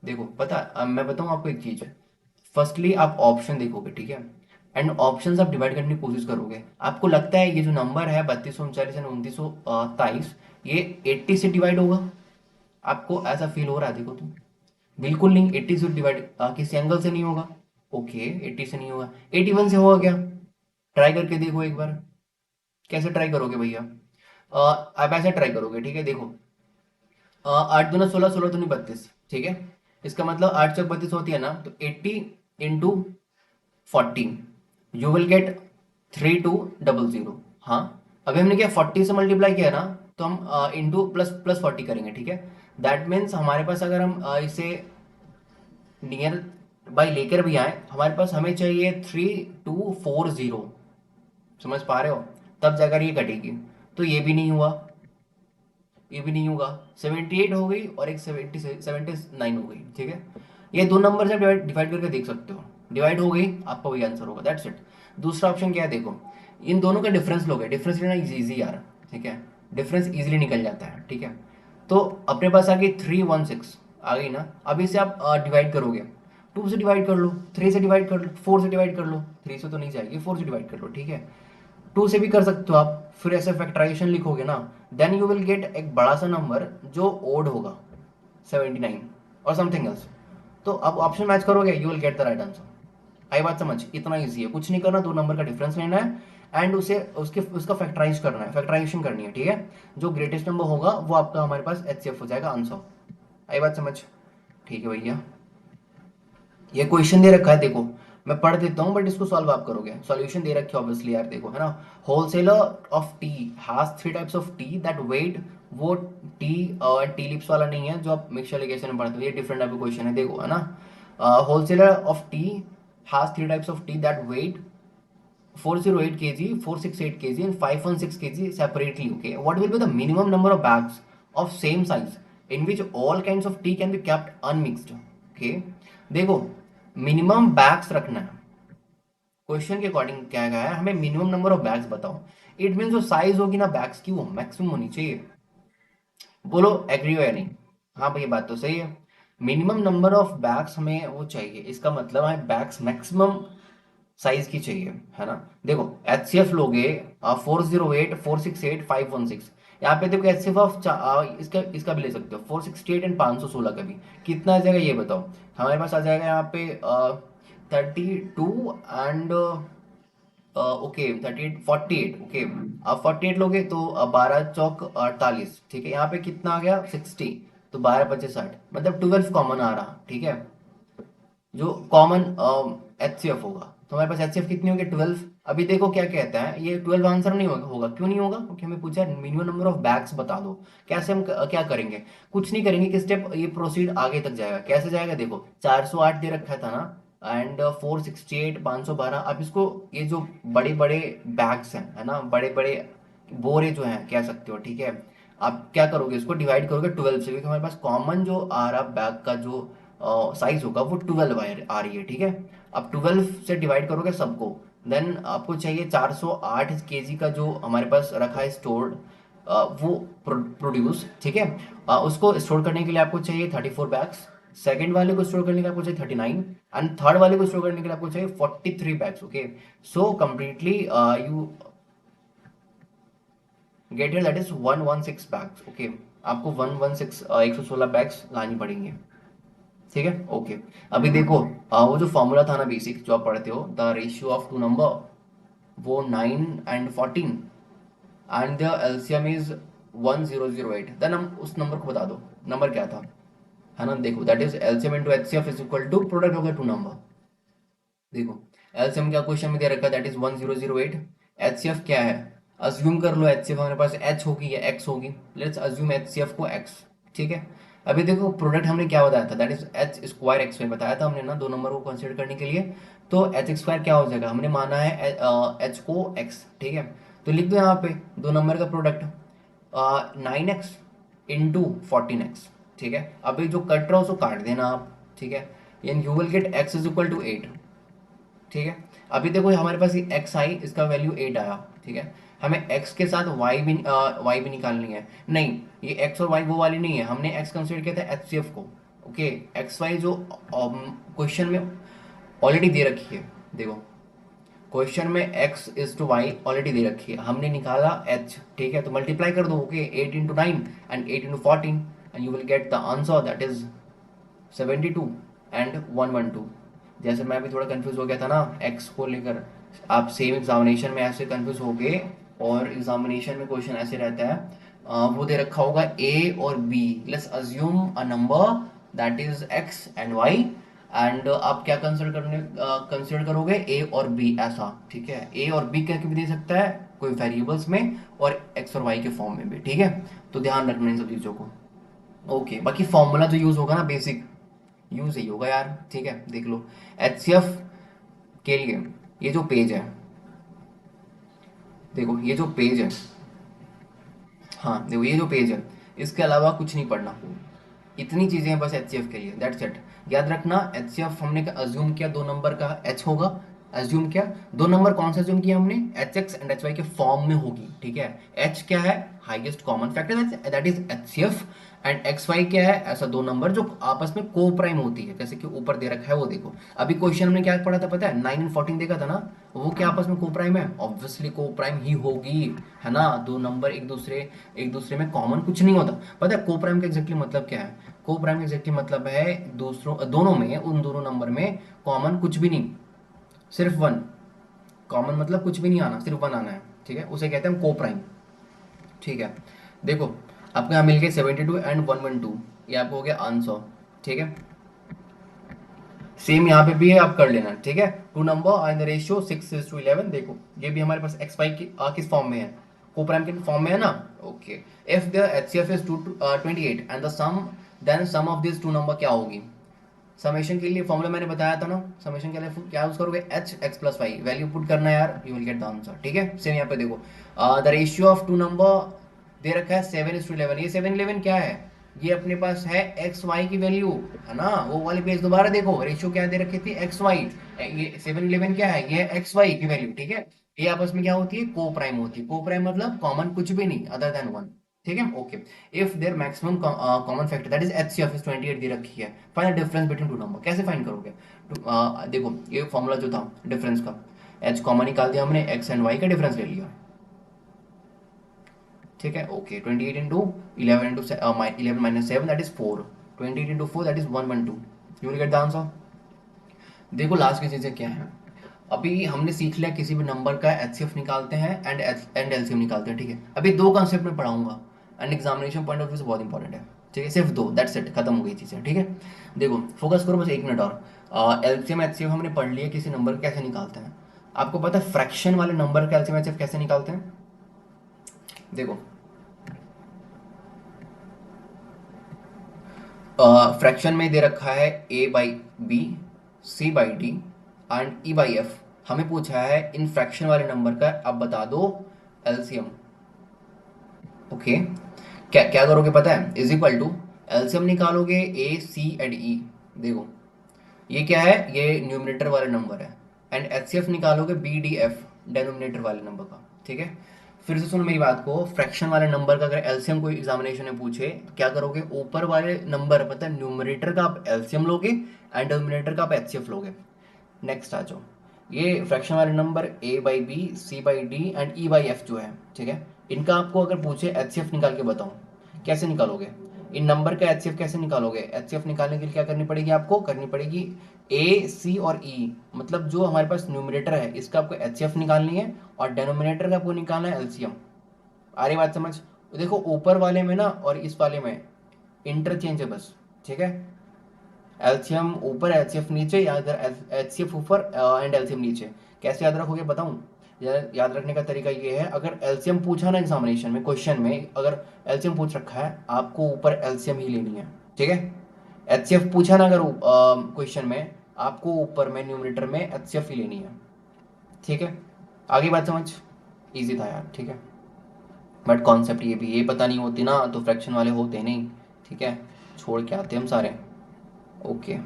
देखो पता, अब मैं बताऊं आपको एक चीज। फर्स्टली आप ऑप्शन देखोगे। ठीक है, एंड ऑप्शंस आप डिवाइड करने की कोशिश करोगे। आपको लगता है ये जो नंबर है 3239 एंड 2923, ये 80 से डिवाइड होगा? आपको ऐसा फील हो रहा है? देखो तुम, बिल्कुल नहीं, 80 से डिवाइड किसी एंगल से नहीं होगा। ओके, 80 से नहीं होगा, 81 से होगा क्या? ट्राई करके देखो एक बार। कैसे ट्राई करोगे भैया? आप ऐसे ट्राई करोगे, ठीक है, देखो। 8 दूना 16, 16 दूनी 32, ठीक है। इसका मतलब 8 चौक 32 होती है ना, तो 80 × 14 यू विल गेट 3200। हाँ, अभी हमने क्या 40 से मल्टीप्लाई किया ना, तो हम इंटू प्लस प्लस 40 करेंगे, ठीक है। दैट मीन्स हमारे पास अगर हम इसे नियर बाई लेकर भी आए, हमारे पास हमें चाहिए 3240। समझ पा रहे हो? तब जाकर ये कटेगी। तो ये भी नहीं हुआ, ये भी नहीं होगा। 78 हो गई और एक 79 हो गई, ठीक है। ये दो नंबर से डिवाइड डिवाइड करके देख सकते हो, डिवाइड हो गई, आपका वही आंसर होगा, दैट्स इट। दूसरा ऑप्शन क्या है, देखो। इन दोनों का डिफरेंस लोगे, डिफरेंस लेना इजी यार, ठीक है। डिफरेंस इजीली निकल जाता है, ठीक है। तो अपने पास आ गई 316, आ गई ना। अब इसे आप डिवाइड करोगे, 2 से डिवाइड कर लो, 3 से डिवाइड कर लो, 4 से डिवाइड कर लो, 3 से तो नहीं जाएगी, 4 से डिवाइड कर लो, ठीक है। 2 से भी कर सकते हो आप, फिर ऐसे फैक्टराइजेशन लिखोगे ना, देन यू विल गेट एक बड़ा सा नंबर जो ओड होगा, 79 और समथिंग एल्स। तो अब ऑप्शन मैच करोगे, you will get the right answer. आई बात समझ? इतना इजी है, कुछ नहीं करना, दो नंबर का डिफरेंस लेना है एंड उसे उसके उसका फैक्टराइज करना है, फैक्टराइजेशन करनी है, ठीक है। जो ग्रेटेस्ट नंबर होगा वो आपका हमारे पास एचसीएफ हो जाएगा आंसर। आई बात समझ? ठीक है भैया। ये क्वेश्चन दे रखा है, देखो। मैं पढ़ देता हूँ बट इसको सॉल्व आप करोगे, सॉल्यूशन दे रखी है ऑब्वियसली यार, देखो, है ना। Wholesaler of tea has 3 types of tea that weight. वो टी टी लिप्स वाला नहीं है जो आप मिक्सचर लिगेशन में पढ़ते हो, ये डिफरेंट टाइप का क्वेश्चन है, देखो, है ना। Wholesaler of tea has 3 types of tea that weight 408 kg, 468 kg and 516 kg separately. Okay, what will be the minimum number of bags of same size in which all kinds of tea can be kept unmixed? Okay, देखो, minimum bags रखना है। Question के according क्या गया है, हमें minimum number of bags बताओ। It mean जो साइज होगी ना बैग्स की, वो मैक्सिमम होनी चाहिए। बोलो एग्री हो या नहीं? हाँ भाई, बात तो सही है। मिनिमम नंबर ऑफ बैग्स हमें वो चाहिए, इसका मतलब है बैग्स मैक्सिमम साइज की चाहिए, है ना। देखो, एच सी एफ लोगे 408, 468, 516। यहाँ पे देखो एच सी एफ ऑफ इसका इसका भी ले सकते हो, 468 एंड 516 का भी। कितना आ जाएगा ये बताओ? हमारे पास आ जाएगा यहाँ पे 32 एंड ओके 38, 48। ओके, अब 48 लोगे तो 12 चौक 48, ठीक है। यहाँ पे कितना आ गया 60, तो 12 25 60, मतलब 12 कॉमन आ रहा, ठीक है। जो कॉमन एच सी एफ होगा, तो हमारे पास एच सी एफ कितनी होगी 12। अभी देखो क्या कहता है, ये 12 आंसर नहीं होगा, क्यों नहीं होगा? क्योंकि हमें पूछा मिनिमम नंबर ऑफ बैग्स बता दो। कैसे हम क्या करेंगे? कुछ नहीं करेंगे कि स्टेप ये प्रोसीड आगे तक जाएगा। कैसे जाएगा, देखो, 408 दे रखा था ना, एंड 468, 512। अब इसको, ये जो बड़े बड़े बैग्स हैं, है ना, बड़े बड़े बोरे जो हैं कह सकते हो, ठीक है। आप क्या करोगे, इसको डिवाइड करोगे 12 से, क्योंकि हमारे पास कॉमन जो आ रहा बैग का जो साइज होगा वो 12 आ रही है, ठीक है। अब 12 से डिवाइड करोगे सबको, देन आपको चाहिए 408 केजी का जो हमारे पास रखा है स्टोर्ड, वो प्रोड्यूस, ठीक है। उसको स्टोर करने के लिए आपको चाहिए 34 बैग्स। सेकंड वाले को स्टोर करने के लिए आपको चाहिए 39, एंड थर्ड वाले को स्टोर करने के लिए आपको चाहिए 43 bags. Okay, so completely you get here that is 116 bags. Okay, आपको 116 116 बैग्स लानी पड़ेंगे, ठीक है। ओके, अभी देखो, वो जो फॉर्मूला था ना बेसिक जो आप पढ़ते हो, the ratio of two number, वो 9 and 14, and the LCM is 1008। Then हम उस नंबर को बता दो, नंबर क्या था, है ना। देखो, that is LCM into HCF is equal to product हो गया टू नंबर। देखो, एलसीएम क्या क्वेश्चन में दे रखा है, दैट इज 1008। एचसीएफ क्या है, अज्यूम कर लो एचसीएफ हमारे पास एच होगी या एक्स होगी। लेट्स अज्यूम एचसीएफ को एक्स, ठीक है। अभी देखो, प्रोडक्ट हमने क्या बताया था, that is H square x में बताया था हमने ना, दो नंबर को कंसिडर करने के लिए। तो एच स्क्वायर क्या हो जाएगा, हमने माना है एच को एक्स, ठीक है। तो लिख दो यहाँ पे दो नंबर का प्रोडक्ट, 9x इंटू 14x, ठीक है। अभी जो कट रहा हो उसको काट देना आप, ठीक है। यानी you will get x is equal to 8, ठीक है। अभी देखो हमारे पास ये एक्स आई, इसका वैल्यू 8 आया, ठीक है। हमें एक्स के साथ वाई भी निकालनी है। नहीं, ये एक्स और वाई वो वाली नहीं है, हमने एक्स कंसिडर किया था एच सी एफ को। ओके, एक्स वाई जो क्वेश्चन में ऑलरेडी दे रखी है, देखो, क्वेश्चन में X is two Y already दे रखी है, हमने निकाला एच, ठीक है। तो मल्टीप्लाई कर दो, okay, 8 × 9 and 8 × 14, and you will get the answer that is 72 and 112। जैसे मैं अभी थोड़ा कंफ्यूज हो गया था ना एक्स को लेकर, आप सेम एग्जामिनेशन में ऐसे कंफ्यूज हो गए, और एग्जामिनेशन में क्वेश्चन ऐसे रहता है, वो दे रखा होगा ए और B, let's assume a number that is X and Y, and आप क्या कंसिडर करोगे, ए और बी ऐसा, ठीक है, ए और बी करके भी दे सकता है कोई वेरिएबल्स में, और एक्स और वाई के फॉर्म में भी, ठीक है। तो ध्यान रखना इन सब चीज़ों को। ओके, बाकी फॉर्मूला जो यूज़ होगा ना, बेसिक यूज़ ही होगा यार, ठीक है, देख लो। एचसीएफ के लिए ये जो पेज है, देखो ये जो पेज है, हाँ देखो ये जो पेज है, इसके अलावा कुछ नहीं पढ़ना, इतनी चीज़ें हैं बस एचसीएफ के लिए, दैट्स इट। याद रखना, एचसीएफ हमने अज्यूम किया 2 नंबर का एच होगा, अज्यूम किया 2 नंबर, कौन सा अज्यूम किया हमने, H X and H Y के फॉर्म में होगी, ठीक है। एच क्या है, highest common factor, that is HCF, and X Y क्या है, ऐसा 2 नंबर जो आपस में को प्राइम होती है, जैसे कि ऊपर दे रखा है वो देखो। अभी क्वेश्चन हमने क्या पढ़ा था पता है, 9 एंड 14 देखा था ना, वो क्या आपस में को प्राइम है, ऑब्वियसली को प्राइम ही होगी, है ना। 2 नंबर एक दूसरे में कॉमन कुछ नहीं होता। पता है को प्राइम का एग्जैक्टली मतलब क्या है, को प्राइम का एग्जैक्टली मतलब है दूसरों दोनों में, उन दोनों नंबर में कॉमन कुछ भी नहीं, सिर्फ वन। कॉमन मतलब कुछ भी नहीं आना, सिर्फ वन आना है, ठीक है, उसे कहते हैं हम को प्राइम, ठीक है। देखो आपको यहाँ मिल गए 72 एंड 112, ये आपको हो गया आंसर, ठीक है। सेम यहाँ पे भी है, आप कर लेना, ठीक है। 2 नंबर एंड द रेशियो 6:11, देखो ये भी हमारे पास एक्स वाई की किस फॉर्म में है, कोप्राइम के फॉर्म में है ना। Okay, if the HCF is 28 and the sum, then sum of this 2 number क्या होगी। समेशन के लिए फॉर्मूला मैंने बताया था ना, समेशन के लिए क्या यूज करोगे, H X plus Y, value put करना है यार, you will get the answer, ठीक है। सेम यहाँ पे देखो, द रेशियो ऑफ 2 नंबर दे रखा है 7:11, ये 7:11 क्या है, ये अपने पास है एक्स वाई की वैल्यू, है ना। वो वाली पेज दोबारा देखो, रेशियो क्या दे रखी थी, एक्स वाई, ये 7:11 क्या है, ये एक्स वाई की वैल्यू, ठीक है। ये आपस में क्या होती है, को प्राइम होती है, को प्राइम मतलब कॉमन कुछ भी नहीं अदर देन वन, ठीक है। Okay, if there maximum common factor that is HCF is 28 दे रखी है, find the difference between 2 number, कैसे फाइंड करोगे। देखो ये फॉर्मूला जो था डिफरेंस का, एच कॉमन निकाल दिया हमने, एक्स एंड वाई का डिफरेंस ले लिया, ठीक है। Okay, 28 into 11 into 11 minus 7 that is 4, 28 into 4 that is 112, you will get the answer. देखो लास्ट की चीजें क्या है, अभी हमने सीख लिया किसी भी नंबर का एचसीएफ निकालते हैं एंड एलसीएम निकालते हैं, ठीक है। अभी 2 कंसेप्ट में पढ़ाऊंगा, and examination point of view से बहुत इंपॉर्टेंट है, ठीक है, सिर्फ 2, दैट्स इट, खत्म हो गई चीजें, ठीक है। देखो फोकस करो बस 1 मिनट और, एलसीएम एचसीएफ हमने पढ़ लिया, किसी नंबर का कैसे निकालते हैं। आपको पता है फ्रैक्शन वाले नंबर का एलसीएम एचसीएफ कैसे निकालते हैं, देखो फ्रैक्शन में दे रखा है A by B, C by D and E by F, हमें पूछा है इन फ्रैक्शन वाले नंबर का अब बता दो एलसीएम। ओके, क्या क्या करोगे पता है, इज इक्वल टू एलसीएम निकालोगे ए सी एंड ई, देखो ये क्या है, ये न्यूमिनेटर वाले नंबर है, एंड एचसीएफ निकालोगे बी डी एफ डेनोमिनेटर वाले नंबर का, ठीक है। फिर से सुनो मेरी बात को, फ्रैक्शन वाले नंबर का अगर एलसीएम कोई एग्जामिनेशन में पूछे तो क्या करोगे, ऊपर वाले नंबर मतलब न्यूमरेटर का आप एलसीएम लोगे, एंड डिनोमिनेटर का आप एचसीएफ लोगे। नेक्स्ट आ जाओ, ये फ्रैक्शन वाले number A by B, C by D and E by F जो है, ठीक है, इनका आपको अगर पूछे एचसीएफ निकाल के बताओ, कैसे निकालोगे, इन नंबर का एचसीएफ कैसे निकालोगे, एचसीएफ निकालने के लिए क्या करनी पड़ेगी, आपको करनी पड़ेगी ए सी और ई, मतलब जो हमारे पास न्यूमरेटर है इसका आपको एचसीएफ निकालनी है, और डेनोमिनेटर का आपको निकालना है एलसीएम। आ रही बात समझ। देखो ऊपर वाले में ना और इस वाले में इंटरचेंज है बस, ठीक है। एलसीएम ऊपर एचसीएफ नीचे, या इधर एचसीएफ ऊपर एंड एलसीएम नीचे, कैसे याद रखोगे बताऊं। याद रखने का तरीका ये है, अगर एलसीएम पूछा ना एग्जामिनेशन में, क्वेश्चन में अगर एलसीएम पूछ रखा है, आपको ऊपर एलसीएम ही लेनी है, ठीक है। एचसीएफ पूछा ना अगर क्वेश्चन में, आपको ऊपर में न्यूमरेटर में एचसीएफ ही लेनी है, ठीक है। आगे बात समझ, इजी था यार, ठीक है। बट कॉन्सेप्ट ये भी, ये पता नहीं होती ना तो फ्रैक्शन वाले होते नहीं, ठीक है, छोड़ के आते हम सारे। ओके,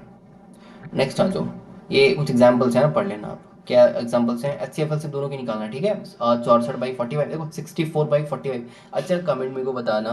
नेक्स्ट आ जाओ, ये कुछ एग्जाम्पल्स हैं ना, पढ़ लेना आप, क्या एग्जाम्पल्स हैं, एच सी एफ एल से दोनों की निकालना है, ठीक है। 64/45, देखो 64/45। अच्छा कमेंट मेरे को बताना,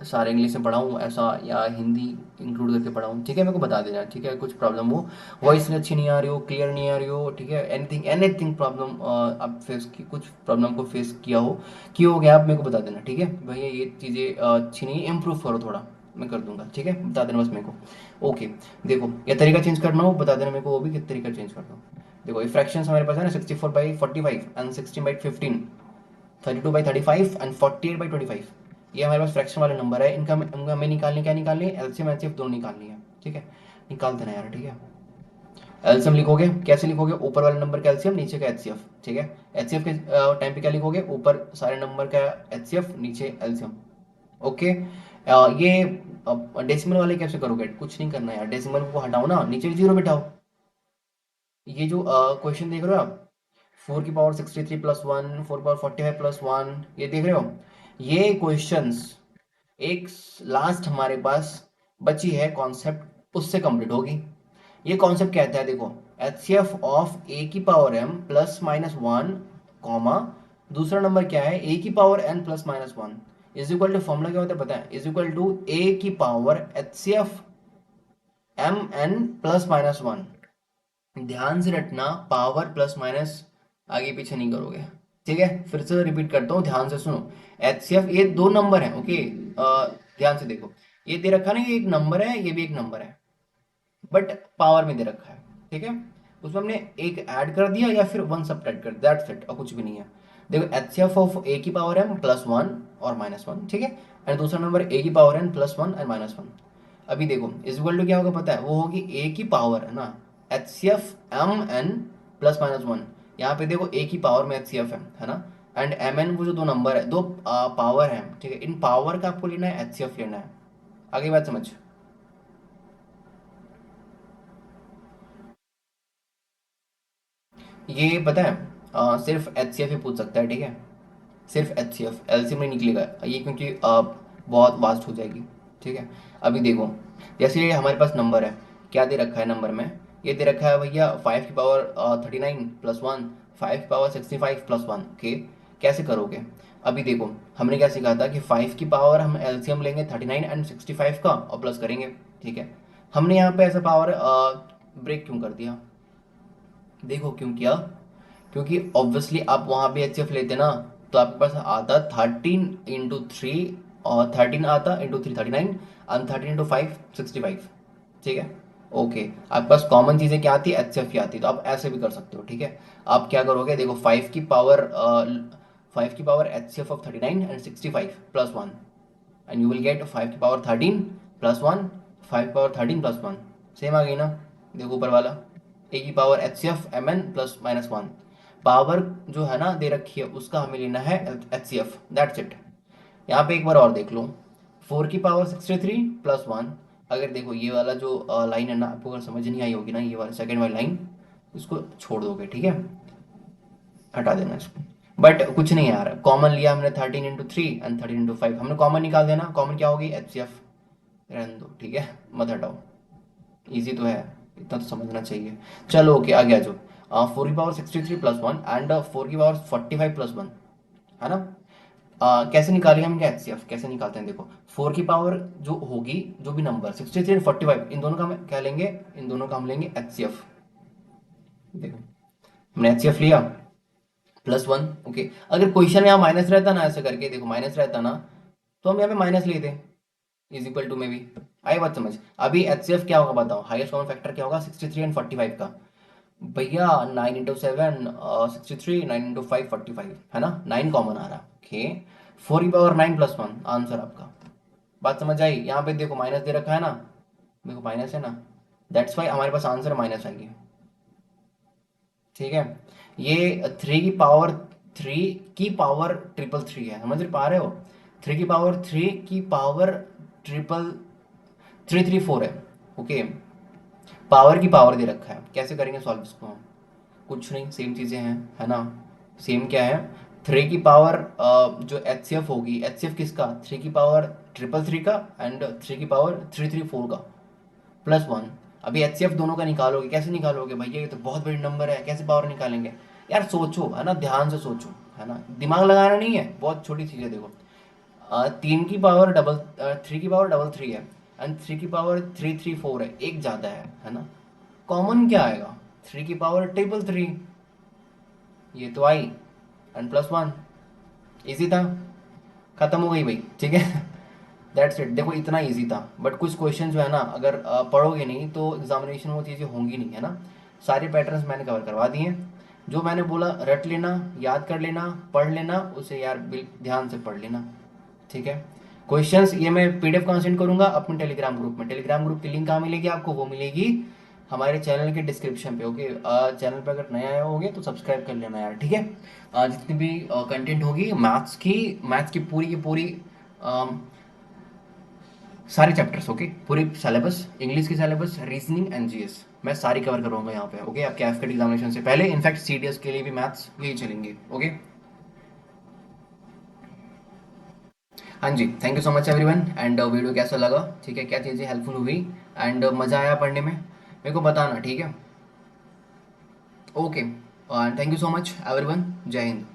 सारे इंग्लिश में पढ़ाऊँ ऐसा या हिंदी इंक्लूड करके पढ़ाऊँ, ठीक है, मेरे को बता देना, ठीक है। कुछ प्रॉब्लम हो, वॉइस में अच्छी नहीं आ रही हो, क्लियर नहीं आ रही हो, ठीक है, एनीथिंग एनीथिंग प्रॉब्लम आप फेस की, कुछ प्रॉब्लम को फेस किया हो, क्यों हो गया, आप मेरे को बता देना, ठीक है भैया, ये चीज़ें अच्छी नहीं, इम्प्रूव करो थोड़ा, मैं कर दूंगा, ठीक है, बता देना बस मेरे को। ओके, देखो ये तरीका चेंज करना हो बता देना मेरे को, वो भी किस तरीका चेंज करना हो। देखो ये फ्रैक्शंस हमारे पास है ना, 64/45 एंड 16/15, 32/35 एंड 48/25। ये हमारे पास फ्रैक्शन वाले नंबर है, इनका इनका हमें निकालनी, क्या निकालनी है, एलसीएम एचसीएफ दोनों निकालनी है, ठीक है। निकाल देना यार, ठीक है। एलसीएम लिखोगे, कैसे लिखोगे, ऊपर वाले नंबर का एलसीएम, नीचे का एचसीएफ, ठीक है। एचसीएफ के टाइम पे क्या लिखोगे, ऊपर सारे नंबर का एचसीएफ, नीचे एलसीएम। ओके। ये डेसिमल वाले कैसे करोगे, कुछ नहीं करना यार, डेसिमल को हटाओ ना, नीचे जीरो बिठाओ। ये जो क्वेश्चन देख रहे हो आप, 4 की पावर 63 + 1, 4 की पावर 45 + 1, ये देख रहे हो, ये क्वेश्चंस एक लास्ट हमारे पास बची है कॉन्सेप्ट, उससे कंप्लीट होगी। ये कॉन्सेप्ट कहता है, देखो, H C F of A की power M plus minus one, comma, दूसरा नंबर क्या है, ए की power N plus minus one, is equal to, formula क्या होता है पता है, इज इक्वल टू ए की power H C F M N plus minus one. ध्यान से रखना, पावर प्लस माइनस आगे पीछे नहीं करोगे, ठीक है। फिर से रिपीट करता हूँ, ध्यान से सुनो। एच सी एफ, ये दो नंबर है, ओके। ध्यान से देखो, ये दे रखा है ना, ये एक नंबर है, ये भी एक नंबर है, बट पावर में दे रखा है, ठीक है। उसमें हमने एक ऐड कर दिया या फिर वन सब्ट्रैक्ट कर दिया, दैट्स इट, और कुछ भी नहीं है। देखो, H C F of A की पावर एम प्लस वन और माइनस वन, ठीक है। एंड दूसरा नंबर ए की power N plus one and minus one. अभी देखो, इज इक्वल टू क्या होगा पता है, वो होगी ए की पावर, है ना, H C F M N plus minus one. यहाँ पे देखो ए की पावर में एच सी एफ है ना, एंड एम एन, वो जो दो नंबर है, दो पावर है, ठीक है। इन पावर का आपको लेना है, एच सी एफ लेना है। आगे बात समझ। ये पता है, सिर्फ एच सी एफ ही पूछ सकता है, ठीक है। सिर्फ H C F, L C में निकलेगा ये, क्योंकि बहुत वास्ट हो जाएगी, ठीक है। अभी देखो, जैसे ये हमारे पास नंबर है, क्या दे रखा है नंबर में, ये दे रखा है भैया 5 की पावर 39 + 1, 5 की पावर 65 + 1, ओके। कैसे करोगे, अभी देखो, हमने क्या सीखा था कि 5 की पावर हम एलसीएम लेंगे 39 एंड 65 का और प्लस करेंगे, ठीक है। हमने यहाँ पे ऐसा पावर ब्रेक क्यों कर दिया, देखो क्यों किया, क्योंकि ऑब्वियसली आप वहां पे एच एफ लेते ना, तो आपके पास आता 13 × 3, और 13 आता × 3 39, एंड 13 × 5 65, ठीक है। ओके, आपके पास कॉमन चीज़ें क्या आती है, एच एफ की आती है, तो आप ऐसे भी कर सकते हो, ठीक है। आप क्या करोगे, देखो, 5 की power H C F of 39 and 65 + 1, and you will get 5 की पावर 13 + 1, 5 की पावर 13 + 1, सेम आ गई ना। देखो ऊपर वाला, ए की power H C F M N plus minus one, power जो है ना दे रखी है, उसका हमें लेना है H C F, that's it. यहाँ पे एक बार और देख लो, 4 की पावर 63 + 1, अगर देखो ये वाला जो लाइन है ना, आपको अगर समझ नहीं आई होगी ना, ये वाला सेकेंड वाली लाइन, इसको छोड़ दोगे, ठीक है, हटा देना इसको। बट कुछ नहीं यार, कॉमन लिया हमने 13 × 3 एंड 13 × 5, हमने कॉमन निकाल देना, कॉमन क्या होगी, एच सी एफ, रहने दो, ठीक है, मत हटाओ। इजी तो है, इतना तो समझना चाहिए। चलो ओके, आगे आ जाओ। 4 की पावर 63 + 1 एंड 4 की पावर 45 + 1, है ना। कैसे निकालेंगे हम, क्या एच सी एफ कैसे निकालते हैं, देखो, 4 की पावर जो होगी, जो भी नंबर 63 एंड 45, इन दोनों का हम क्या लेंगे, इन दोनों का हम लेंगे एच सी एफ। देखो, हमने एच सी एफ लिया, +1, ओके। अगर क्वेश्चन में यहाँ माइनस रहता ना, ऐसे करके देखो, माइनस रहता ना, तो हम यहाँ पे माइनस लेते, इज इक्वल टू में भी। आई बात समझ। अभी एच सी एफ क्या होगा बताओ, हाईएस्ट कॉमन फैक्टर क्या होगा, 63 एंड 45 का, भैया 9 × 7 63, 9 × 5 45, है ना, 9 कॉमन आ रहा, ओके। 4 की पावर 9 + 1 आंसर आपका। बात समझ आई, यहाँ पे देखो माइनस दे रखा है ना, देखो माइनस है ना, दैट्स वाई हमारे पास आंसर माइनस आएगी, ठीक है। ये 3 की पावर 3 है, समझ पा रहे हो, 3 की पावर 3 की पावर 3 3 4 है, ओके। पावर की पावर दे रखा है, कैसे करेंगे सॉल्व इसको हम, कुछ नहीं, सेम चीज़ें हैं, है ना। सेम क्या है, 3 की पावर जो एच सी एफ होगी, एच सी एफ किसका, 3 की पावर 3 3 का एंड 3 की पावर 3 3 4 का, +1। अभी एच सी एफ दोनों का निकालोगे, कैसे निकालोगे भैया, ये तो बहुत बड़ी नंबर है, कैसे पावर निकालेंगे, यार सोचो, है ना, ध्यान से सोचो, है ना, दिमाग लगाना नहीं है, बहुत छोटी चीज़ है, देखो, 3 की पावर 3 है, एंड 3 की पावर 3 3 4 है, एक ज़्यादा है ना, कॉमन क्या आएगा, 3 की पावर 3 3, ये तो आई, एंड +1, इजी था, खत्म हो गई भाई, ठीक है। दैट्स इट, देखो इतना इजी था, बट कुछ क्वेश्चन जो है ना, अगर पढ़ोगे नहीं तो एग्जामिनेशन वो चीज़ें होंगी नहीं, है ना। सारे पैटर्न्स मैंने कवर करवा दिए हैं। जो मैंने बोला रट लेना, याद कर लेना, पढ़ लेना, उसे यार ध्यान से पढ़ लेना, ठीक है। क्वेश्चंस ये मैं पीडीएफ कहाँ सेंड करूंगा? अपने टेलीग्राम ग्रुप में। टेलीग्राम ग्रुप की लिंक कहाँ मिलेगी आपको? वो मिलेगी हमारे चैनल के डिस्क्रिप्शन पे, ओके। चैनल पे अगर नया आए होगे तो सब्सक्राइब कर लेना यार, ठीक है। जितनी भी कंटेंट होगी मैथ्स की पूरी की पूरी सारे चैप्टर्स, ओके, पूरी सिलेबस, इंग्लिश की सिलेबस, रीजनिंग एंड जीएस, मैं सारी कवर करूँगा यहाँ पे, ओके। आपके एफकेट एग्जामिनेशन से पहले, इनफैक्ट सीडीएस के लिए भी मैथ्स यही चलेंगे, ओके। हाँ जी, thank you so much everyone. And video कैसा लगा, ठीक है, क्या चीज़ें हेल्पफुल हुई एंड मज़ा आया पढ़ने में, मेरे को बताना, ठीक है। Okay, thank you so much everyone, जय हिंद।